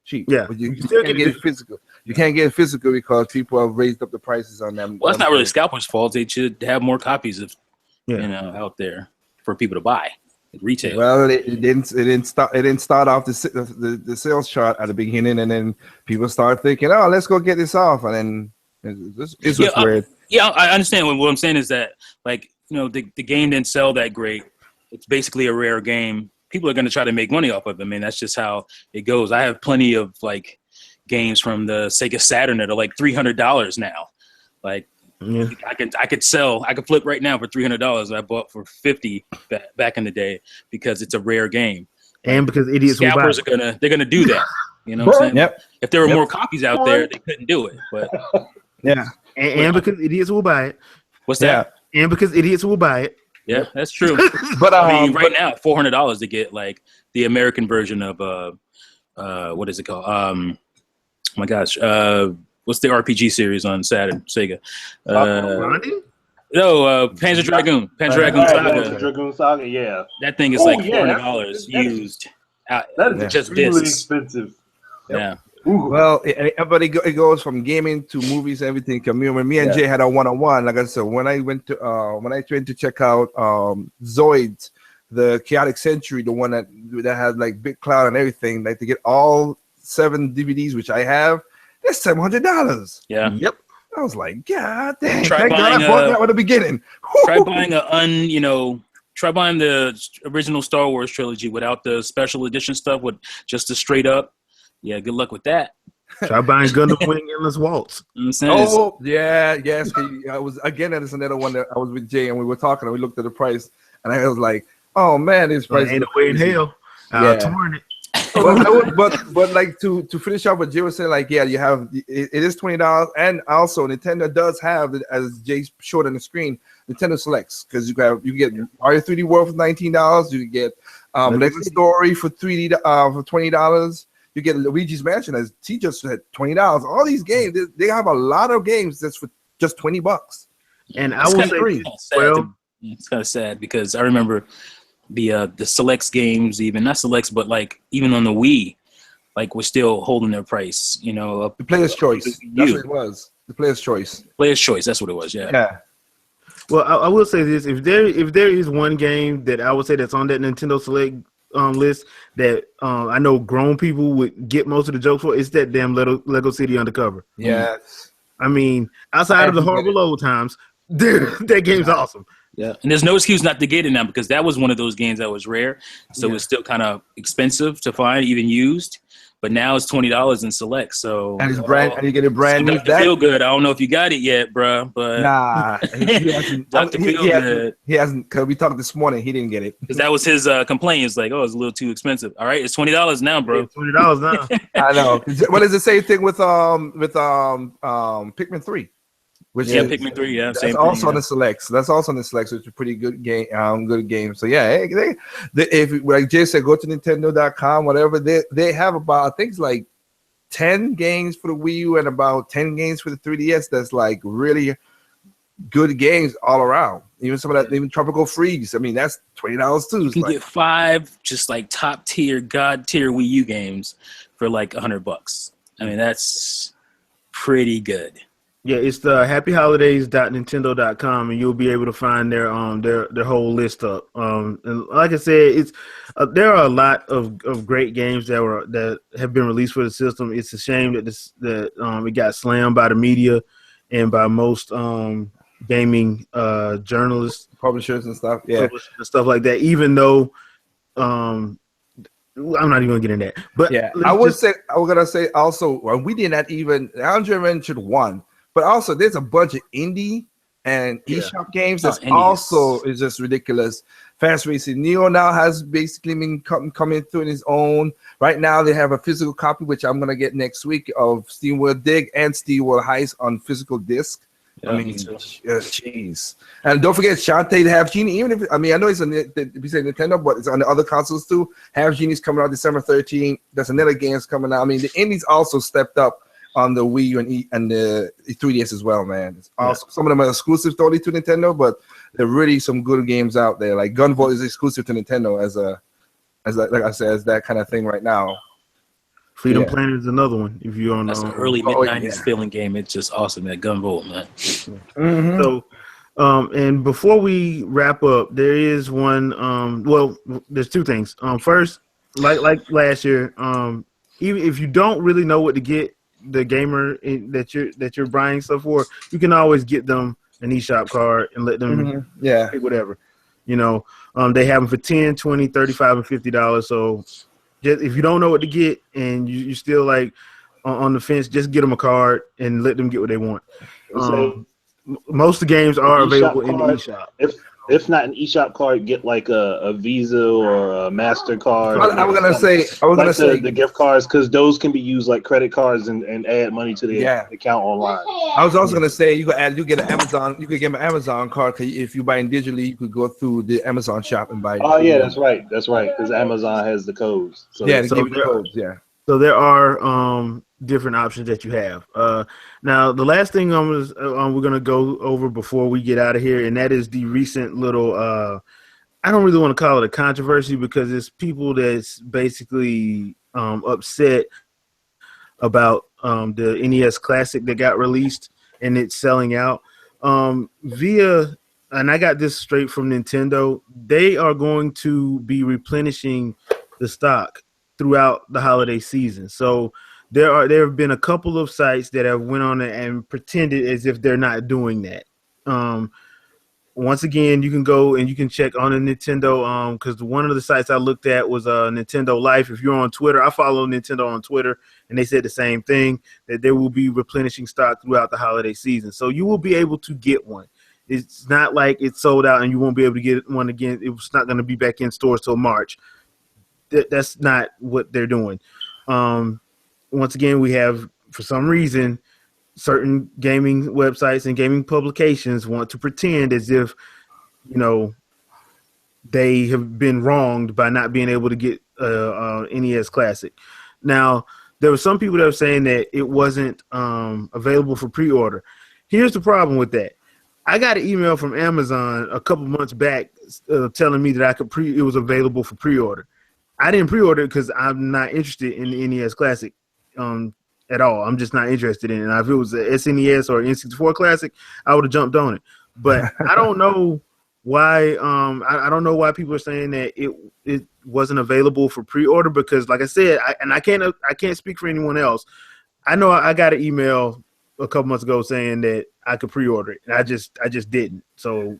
cheap. Yeah, but you can't get it physical. You can't get it physical because people have raised up the prices on them. Well, that's not really scalpers' fault. They should have more copies of out there for people to buy at retail. Well, it didn't start off the sales chart at the beginning, and then people start thinking, oh, let's go get this off, and then it's weird. I understand. What I'm saying is that, the game didn't sell that great. It's basically a rare game. People are going to try to make money off of it. I mean, that's just how it goes. I have plenty of games from the Sega Saturn that are $300 now. I could flip right now for $300 I bought for $50 back in the day because it's a rare game. And because idiots will buy scalpers it. they're gonna do that. You know what I'm saying? Yep. If there were more copies out there, they couldn't do it. But Yeah. And because idiots will buy it. what's that? And because idiots will buy it. Yeah, that's true. But I mean, right now, $400 to get like the American version of what is it called? Oh my gosh, what's the RPG series on Sega? Blondie? No, Panzer Dragoon. Panzer Dragoon Saga. Panzer Dragoon Saga, yeah. That thing is like $400 used. That is just really discs. expensive. Yeah. Ooh. Well, it goes from gaming to movies, everything. When me and Jay had a one-on-one, like I said, when I went to check out Zoids, the Chaotic Century, the one that had like Big Cloud and everything, like to get all 7 DVDs, which I have, that's $700. Yeah. Yep. I was like, God dang! Try Thank God I bought that at the beginning. Try buying try buying the original Star Wars trilogy without the special edition stuff, with just the straight up. Yeah, good luck with that. Try buying Gundam Wing Endless Waltz. You know what I'm saying? Oh, yeah, yes. I was again. That's another one that I was with Jay and we were talking and we looked at the price and I was like, oh man, this price Ain't is no way in hell. Yeah. Torn it. but like to finish up what Jay was saying, like you have it is $20, and also Nintendo does have, as Jay showed on the screen, Nintendo Selects, because you get Mario 3D World for $19, you get Lego Story for $20, you get Luigi's Mansion, as T just said, $20. All these games, they have a lot of games that's for just $20. And I will say, it's kind of sad because I remember the selects games, even not selects, but like even on the Wii, like we're still holding their price. The player's choice. That's what it was. The player's choice. Player's choice. That's what it was. Yeah. Yeah. Well, I will say this: if there is one game that I would say that's on that Nintendo Select list that I know grown people would get most of the jokes for, it's that damn Lego City Undercover. Yes. I mean, outside of the horrible old times, that game's awesome. Yeah, and there's no excuse not to get it now because that was one of those games that was rare, so it's still kind of expensive to find, even used. But now it's $20 in select, so and it's brand, and you get a brand new. Feel good. I don't know if you got it yet, bro, but nah, he hasn't. Dr. Feelgood. He hasn't. Cause we talked this morning. He didn't get it because that was his complaint. It's like, oh, it's a little too expensive. All right, it's $20 now, bro. It's $20 now. I know. Well, it's the same thing with Pikmin 3. Which is, Pikmin 3, yeah. That's also on the selects. That's also on the selects, which is a pretty good game. Good game. So yeah, if like Jay said, go to Nintendo.com, whatever. They have about, I think it's like 10 games for the Wii U and about 10 games for the 3DS. That's like really good games all around. Even some of that, even Tropical Freeze. I mean, that's $20 too. You can get 5 just like top tier, god tier Wii U games for like $100. I mean, that's pretty good. Yeah, it's the happyholidays.nintendo.com, and you'll be able to find their whole list up. And like I said, it's there are a lot of great games that have been released for the system. It's a shame that it got slammed by the media and by most gaming journalists, publishers and stuff. Yeah, publishers and stuff like that. Even though I'm not even gonna get in that. But yeah, I was gonna say also, well, we did not even. Andre mentioned one. But also, there's a bunch of indie and eShop games that's also is just ridiculous. Fast Racing Neo now has basically been coming through in his own. Right now, they have a physical copy, which I'm going to get next week, of SteamWorld Dig and SteamWorld Heist on physical disc. Yeah, I mean, jeez. And don't forget, Shantae Half Genie. Even if I know it's we say Nintendo, but it's on the other consoles too. Half Genie's coming out December 13th. There's another game's coming out. I mean, the indies also stepped up on the Wii U and the 3DS as well, man. It's awesome. Some of them are exclusive totally to Nintendo, but there are really some good games out there. Like Gunvolt is exclusive to Nintendo as like I said, as that kind of thing right now. Freedom Planet is another one. If you're on that's an early mid-90s feeling game. It's just awesome. That Gunvolt, man. Mm-hmm. So, and before we wrap up, there is one. Well, there's two things. First, like last year, even if you don't really know what to get the gamer that you're buying stuff for, you can always get them an eShop card and let them pick whatever. They have them for $10, $20, $35, and $50. So just if you don't know what to get and you still like on the fence, just get them a card and let them get what they want. Most of the games are available in the eShop. if not an eShop card, get like a Visa or a MasterCard. I was gonna say the gift cards, because those can be used like credit cards and add money to their account online. I was also gonna say you get an Amazon. You could get an Amazon card. If you buying digitally, you could go through the Amazon shop and buy. Oh yeah, that's right. Because Amazon has the codes. So yeah, they give you the codes. Yeah. So there are different options that you have. Now, the last thing we're going to go over before we get out of here, and that is the recent little I don't really want to call it a controversy because it's people that's basically upset about the NES Classic that got released and it's selling out. And I got this straight from Nintendo, they are going to be replenishing the stock throughout the holiday season. So there have been a couple of sites that have went on and pretended as if they're not doing that. Once again, you can go and you can check on the Nintendo because one of the sites I looked at was Nintendo Life. If you're on Twitter, I follow Nintendo on Twitter, and they said the same thing, that they will be replenishing stock throughout the holiday season. So you will be able to get one. It's not like it's sold out and you won't be able to get one again. It's not going to be back in stores till March. That's not what they're doing. Once again, we have, for some reason, certain gaming websites and gaming publications want to pretend as if, they have been wronged by not being able to get NES Classic. Now, there were some people that were saying that it wasn't available for pre-order. Here's the problem with that. I got an email from Amazon a couple months back telling me that it was available for pre-order. I didn't pre-order it because I'm not interested in the NES Classic at all. I'm just not interested in it. Now, if it was a SNES or N64 Classic, I would have jumped on it. But I don't know why. I don't know why people are saying that it wasn't available for pre-order because, like I said, I can't speak for anyone else. I know I got an email a couple months ago saying that I could pre-order it, and I just didn't. So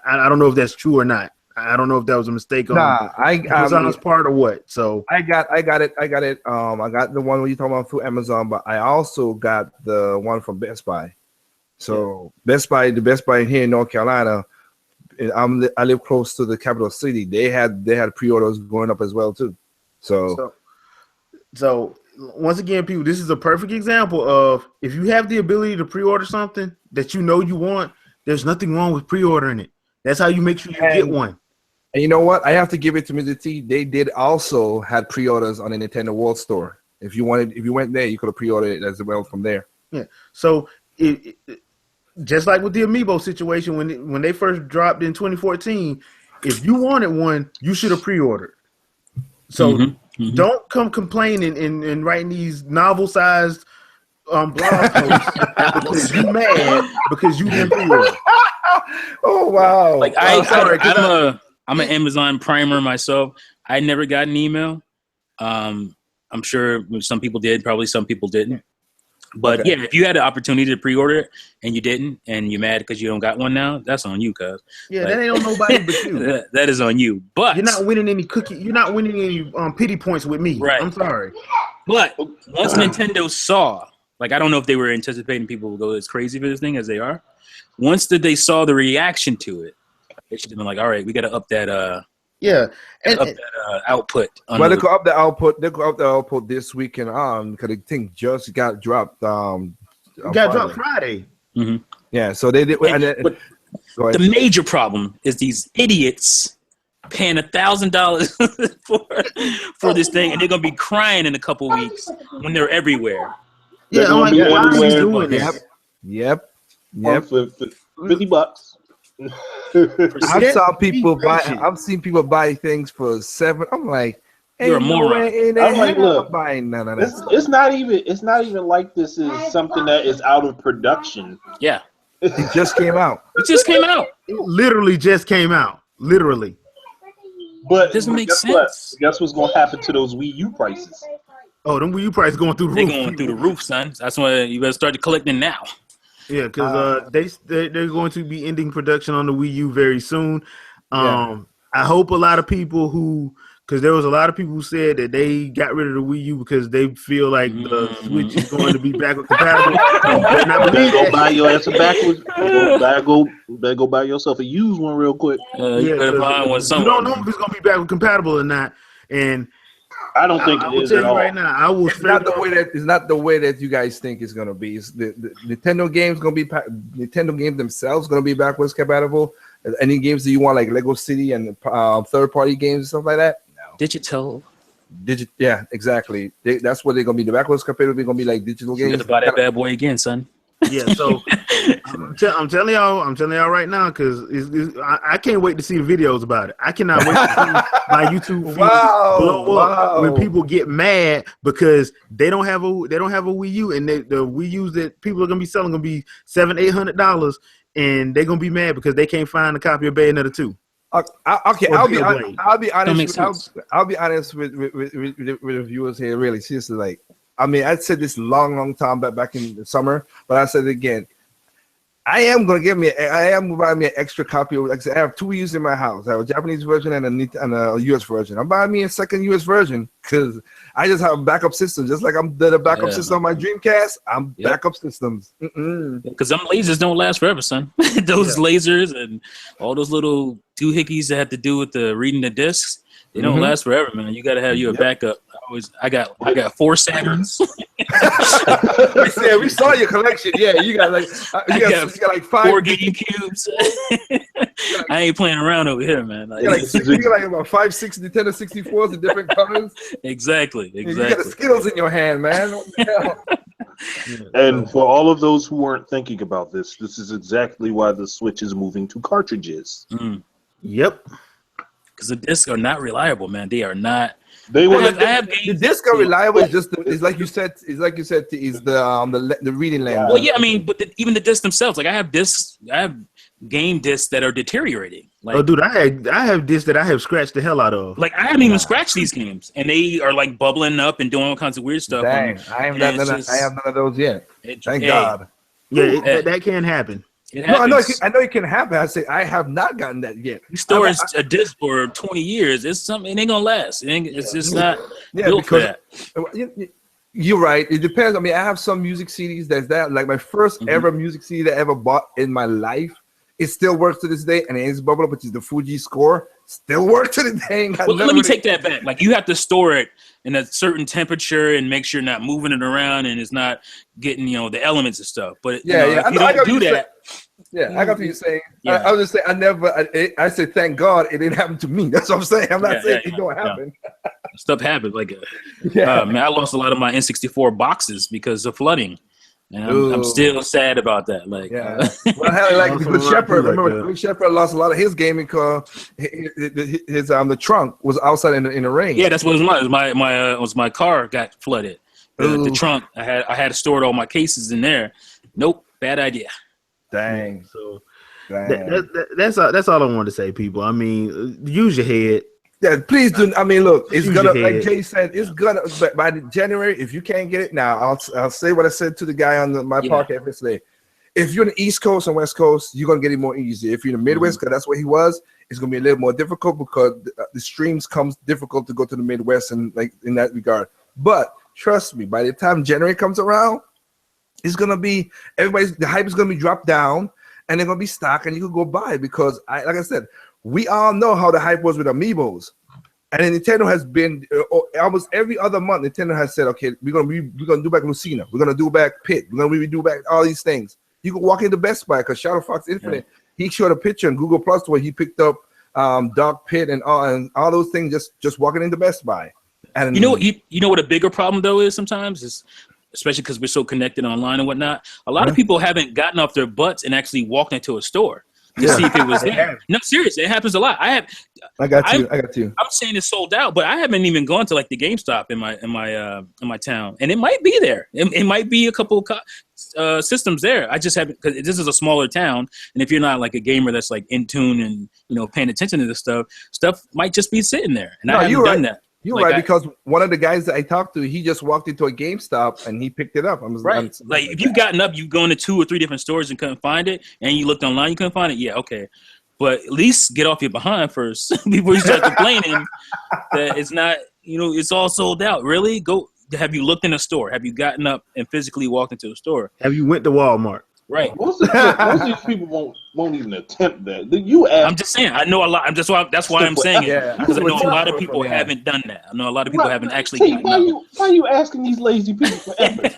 I don't know if that's true or not. I don't know if that was a mistake on Amazon's part or what. So I got it. I got the one you're talking about through Amazon, but I also got the one from Best Buy. So the Best Buy here in North Carolina, I live close to the capital city. They had pre-orders going up as well too. So once again, people, this is a perfect example of if you have the ability to pre-order something that you want, there's nothing wrong with pre-ordering it. That's how you make sure you get one. And you know what? I have to give it to Mr. T. They did also had pre-orders on the Nintendo World Store. If you went there, you could have pre-ordered it as well from there. Yeah. So just like with the Amiibo situation, when they first dropped in 2014, if you wanted one, you should have pre-ordered. So don't come complaining and writing these novel-sized blog posts because you mad because you didn't pre-order. Oh wow! Like I'm an Amazon Primer myself. I never got an email. I'm sure some people did. Probably some people didn't. But yeah, if you had the opportunity to pre-order it and you didn't, and you're mad because you don't got one now, that's on you, cuz. Yeah, that ain't on nobody but you. That is on you. But you're not winning any You're not winning any pity points with me. Right. I'm sorry. But once Nintendo saw, like, I don't know if they were anticipating people would go as crazy for this thing as they are. Once they saw the reaction to it, they should have been like, all right, we got to up that output. Well, they could up the output. They could up the output this weekend on because the thing just got dropped. Dropped Friday. Mm-hmm. Yeah, so they did. But the major problem is these idiots paying $1,000 for this thing, and they're gonna be crying in a couple weeks when they're everywhere. Yeah, I'm like, why are you doing this? Yep. For $50. I've seen people buy things for $7. I'm like, you're a moron. I'm like, look, buying none of that. It's not even like this is something that is out of production. Yeah, it just came out. It literally just came out. Literally. But it doesn't make sense. Guess what's gonna happen to those Wii U prices? Oh, them Wii U prices going through the roof. They're going through the roof, son. That's why you better start collecting now. Yeah, because they're going to be ending production on the Wii U very soon. I hope a lot of people who because there was a lot of people who said that they got rid of the Wii U because they feel like the Switch is going to be backward compatible. Go buy your ass a backwards. Better go buy yourself a used one real quick. You better find one somewhere. You don't know if it's going to be backward compatible or not, and I don't think it is at all. Right now, I will. It's not the way that you guys think it's gonna be. It's the Nintendo games gonna be Nintendo games themselves gonna be backwards compatible. Any games that you want, like Lego City and third-party games and stuff like that. No. Digital. Yeah, exactly. That's what they're gonna be. The backwards compatible is gonna be like digital games. You got to buy that bad boy again, son. Yeah, so I'm telling y'all right now, because I can't wait to see videos about it. I cannot wait to see my YouTube feed blow up when people get mad because they don't have a Wii U, and the Wii U's that people are gonna be selling gonna be $700-800, and they're gonna be mad because they can't find a copy of Bayonetta 2. Okay, I'll be honest. I'll be honest with the viewers here. Really, seriously, like. I mean, I said this long time back in the summer, but I said it again. I am buy me an extra copy of. Like I said, I have 2 Wii U's in my house. I have a Japanese version and a US version. I'm buying me a second US version because I just have a backup system. Just like I'm the backup system on my Dreamcast, I'm backup systems. Because them lasers don't last forever, son. Those lasers and all those little doohickeys that have to do with the reading the discs. They don't last forever, man. You got to have you a backup. I got 4 Saturns. We saw your collection. Yeah, you got like you got like 4 GameCubes. I ain't playing around over here, man. You got like about 5-6 Nintendo 64s in different colors. Exactly. You got the Skittles in your hand, man. What the hell? And for all of those who weren't thinking about this is exactly why the Switch is moving to cartridges. Yep. Because the discs are not reliable, man. They are not. I have the disc are reliable. It's like you said. Is the reading language. Well, yeah, I mean, but even the discs themselves. Like I have game discs that are deteriorating. Like, oh, dude, I have discs that I have scratched the hell out of. Like I haven't even scratched these games, and they are like bubbling up and doing all kinds of weird stuff. Dang, I have none of those yet. Thank God. Yeah, that can happen. No, I know it can happen. I say I have not gotten that yet. You store a disc for 20 years. It's something. It ain't gonna last. It's just not built for that. You're right. It depends. I mean, I have some music CDs that like my first ever music CD that I ever bought in my life. It still works to this day, and it's bubble up, which is the Fuji score. Still works to this day. Well, let me take that back. Like you have to store it in a certain temperature and make sure you're not moving it around and it's not getting the elements and stuff. But if you don't do that. Yeah, I got what you're saying. Yeah. I was just saying I said thank God it didn't happen to me. That's what I'm saying. I'm not saying it don't happen. Stuff happened. Like man, I lost a lot of my N64 boxes because of flooding. And I'm still sad about that. Like, well, hell, like the Good Shepherd. Remember, the Good Shepherd lost a lot of his gaming car. His the trunk was outside in the rain. Yeah, that's what it was. My car got flooded. The trunk. I had stored all my cases in there. Nope, bad idea. Dang. So that's all I wanted to say, people. I mean, use your head. Yeah, please do. I mean, look, it's gonna, like Jay said, it's gonna. But by January, if you can't get it now, I'll say what I said to the guy on my podcast yesterday. If you're in the East Coast and West Coast, you're gonna get it more easy. If you're in the Midwest, because that's where he was, it's gonna be a little more difficult because the streams comes difficult to go to the Midwest and like in that regard. But trust me, by the time January comes around, it's gonna be the hype is gonna be dropped down, and they're gonna be stock, and you can go buy because like I said. We all know how the hype was with Amiibos, and then Nintendo has been almost every other month. Nintendo has said, "Okay, we're gonna do back Lucina, we're gonna do back Pit, we're gonna do back all these things." You can walk into Best Buy because Shadow Fox Infinite. He showed a picture on Google Plus where he picked up Dark Pit and all those things just walking into Best Buy. And you know what a bigger problem though is sometimes is. Especially because we're so connected online and whatnot, a lot of people haven't gotten off their butts and actually walked into a store to see if it was there. No, seriously, it happens a lot. I got you. I'm saying it's sold out, but I haven't even gone to like the GameStop in my town, and it might be there. It might be a couple systems there. I just haven't because this is a smaller town, and if you're not like a gamer that's like in tune and paying attention to this stuff might just be sitting there, and I haven't done that. You're right, because one of the guys that I talked to, he just walked into a GameStop and he picked it up. Like if you've gotten up, you've gone to 2 or 3 different stores and couldn't find it, and you looked online, you couldn't find it. Yeah, okay, But at least get off your behind first before you start complaining that it's not, it's all sold out. Really? Have you looked in a store? Have you gotten up and physically walked into a store? Have you went to Walmart? Right. Most of these people won't even attempt that. You ask. I'm just saying. I know a lot. That's why I'm saying it. Yeah, Because I know a lot of from people that. haven't done that. I know a lot of people haven't actually T, gotten up. why are you asking these lazy people for effort?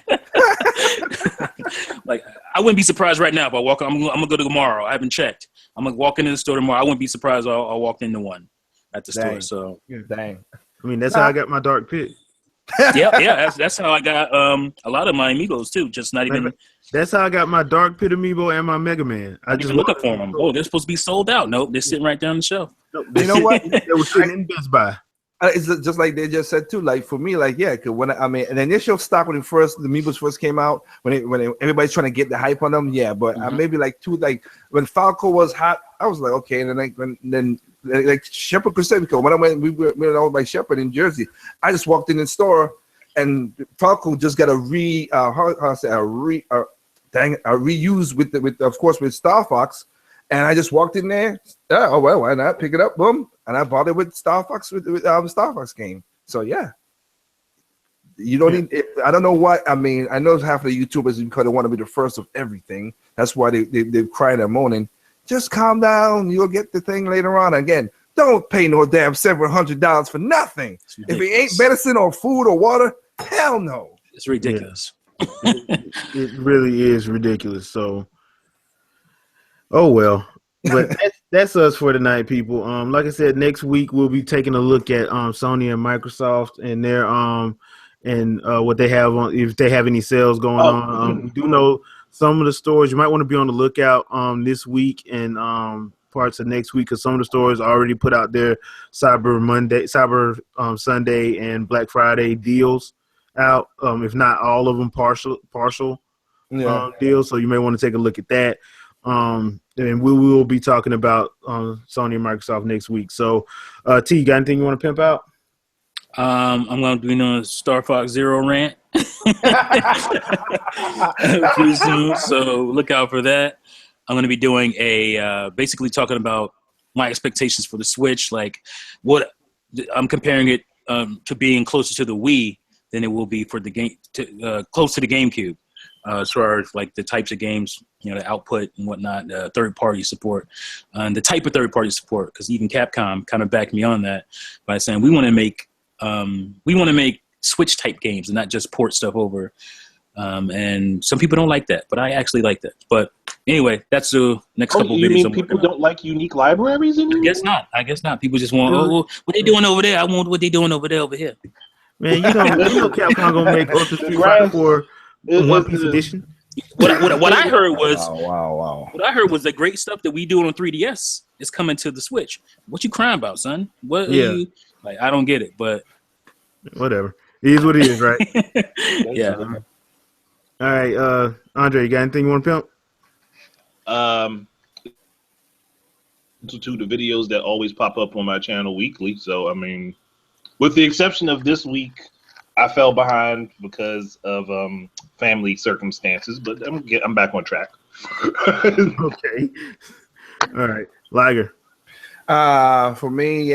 Like, I wouldn't be surprised right now if I walk. I'm gonna go to tomorrow. I haven't checked. I'm gonna walk into the store tomorrow. I wouldn't be surprised. I walked into one at the store. So Dang. I mean, that's how I got my dark pit. yeah. That's how I got a lot of my Amiibos too. Just not even. That's how I got my dark pit amiibo and my Mega Man. I just even looking for them. Oh, they're supposed to be sold out. Nope, they're sitting right down the shelf. You know what? They were sitting in Best Buy. It's just like they just said too. Like for me, like cause when the initial stock when the Amiibos first came out, when everybody's trying to get the hype on them, yeah. But maybe when Falco was hot, I was like, okay. And then like Shepherd Crusade, because when we went out by Shepherd in Jersey, I just walked in the store and Falco just got a reuse with Star Fox. And I just walked in there. Oh well, why not pick it up? Boom, and I bought it with Star Fox with Star Fox game. So yeah, you don't need. I don't know what I mean. I know half of the YouTubers because they want to be the first of everything. That's why they cry and moaning. Just calm down. You'll get the thing later on. Again, don't pay no damn $700 for nothing. If it ain't medicine or food or water, hell no. It's ridiculous. It really is ridiculous. So. Oh well, but that's us for tonight, people. Like I said, next week we'll be taking a look at Sony and Microsoft and their and what they have on, if they have any sales going on. We do know some of the stores you might want to be on the lookout this week and parts of next week, because some of the stores already put out their Cyber Sunday and Black Friday deals out. If not all of them, partial deals. So you may want to take a look at that. And we will be talking about Sony and Microsoft next week. So, T, you got anything you want to pimp out? I'm going to be doing a Star Fox Zero rant pretty soon, so look out for that. I'm going to be doing basically talking about my expectations for the Switch, like what I'm comparing it to being closer to the Wii than it will be for the game, close to the GameCube. As far as like the types of games, the output and whatnot, third-party support, and the type of third-party support. Because even Capcom kind of backed me on that by saying we want to make Switch-type games and not just port stuff over. And some people don't like that, but I actually like that. But anyway, that's the next couple you videos. You mean people don't like unique libraries anymore? I guess not. People just want what they doing over there. I want what they doing over here. Man, you know Capcom gonna make Ultra Street Fighter 4 One Piece Edition. What I heard was wow. What I heard was the great stuff that we do on 3DS is coming to the Switch. What you crying about, son? What are you, like? I don't get it, but whatever. It is what it is, right? Yeah. All right, Andre, you got anything you want to pimp? To the videos that always pop up on my channel weekly. So I mean, with the exception of this week, I fell behind because of family circumstances, but I'm back on track. Okay. All right, Liger. For me,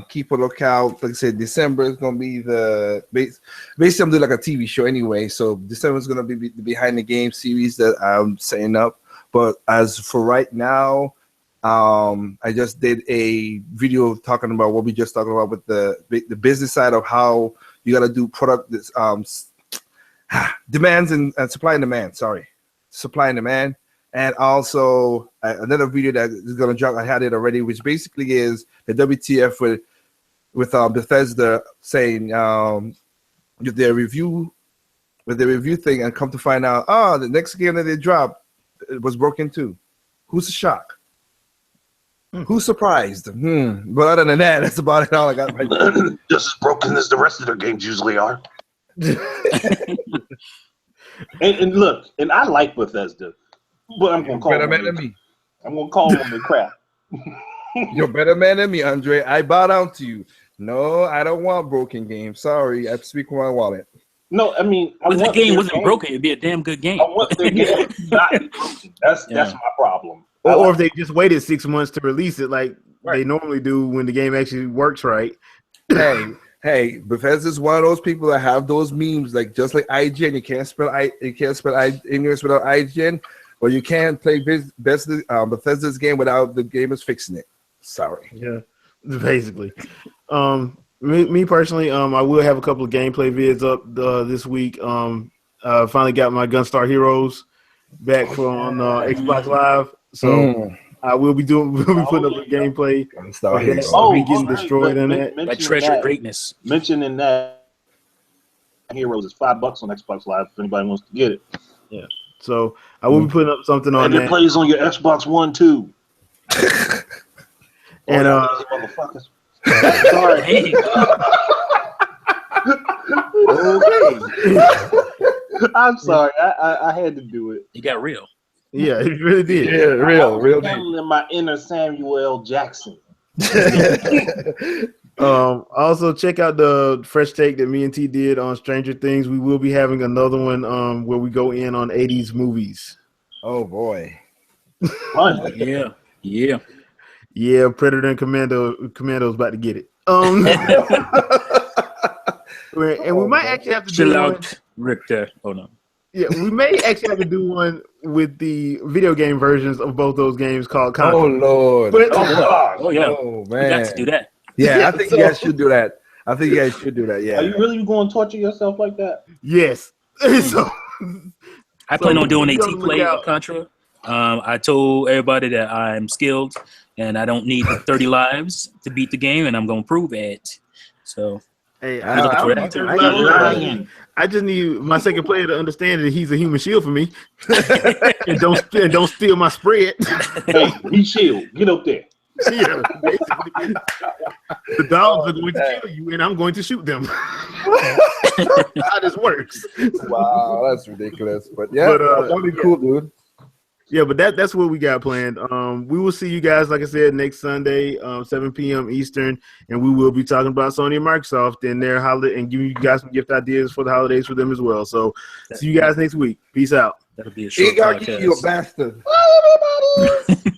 keep a lookout. Like I said, December is gonna be basically I'm doing like a TV show anyway. So December is gonna be the behind the game series that I'm setting up. But as for right now, I just did a video talking about what we just talked about with the business side of how you got to do product demands and supply and demand. Supply and demand. And also another video that is going to drop. I had it already, which basically is the WTF with Bethesda saying with their review thing, and come to find out, the next game that they dropped was broken too. Who's the shock? Who's surprised? But other than that, that's about it. All I got. Just as broken as the rest of their games usually are. and look, and I like Bethesda, but I'm gonna call them better man than me. I'm gonna call them the crap. You're a better man than me, Andre. I bow down to you. No, I don't want broken games. Sorry, I speak with my wallet. No, I mean, if the game wasn't broken, it'd be a damn good game. I want their game not broken. That's my problem. or if they just waited 6 months to release it, like Right. they normally do when the game actually works right. Hey, Bethesda's one of those people that have those memes, like just like IGN. You can't spell English without IGN, or you can't play Bethesda's game without the gamers fixing it. Sorry. Yeah, basically. Me personally, I will have a couple of gameplay vids up this week. Finally got my Gunstar Heroes back from Xbox Live, so we'll be putting up a gameplay. Gunstar Heroes. I'll be getting destroyed in that. That treasure greatness. Mentioning that Heroes is $5 on Xbox Live if anybody wants to get it. Yeah, so I will be putting up something on And that. it plays on your Xbox One too. And motherfuckers. Sorry. Hey. I'm sorry. I had to do it. You got real. yeah, it really did. Yeah, real deep. In my inner Samuel L. Jackson. Also check out the fresh take that me and T did on Stranger Things. We will be having another one where we go in on 80s movies. Oh boy. Fun. Yeah. Predator and Commando's about to get it. And we might actually have to Chill do one. out, Rick. Oh no. Yeah, we may actually have to do one with the video game versions of both those games called Contra. Oh Lord. But Oh yeah. Oh We man. got to do that. Yeah, I think you guys should do that. Yeah. Are you really going to torture yourself like that? yes. So I plan on doing be a on the team play lookout. of Contra. I told everybody that I'm skilled and I don't need 30 lives to beat the game, and I'm going to prove it. So, hey, I look for that. I just need my second player to understand that he's a human shield for me, and don't steal my spread. Hey, be chill. Get up there. Yeah, basically. The dogs are going to kill you, and I'm going to shoot them. How this works. Wow, that's ridiculous. But yeah, But, that'd be cool, dude. Yeah, but that's what we got planned. We will see you guys, like I said, next Sunday, 7 p.m. Eastern, and we will be talking about Sony and Microsoft and their holiday and giving you guys some gift ideas for the holidays for them as well. So see you guys next week. Peace out. That'll be a short You podcast. bastard. Bye, everybody.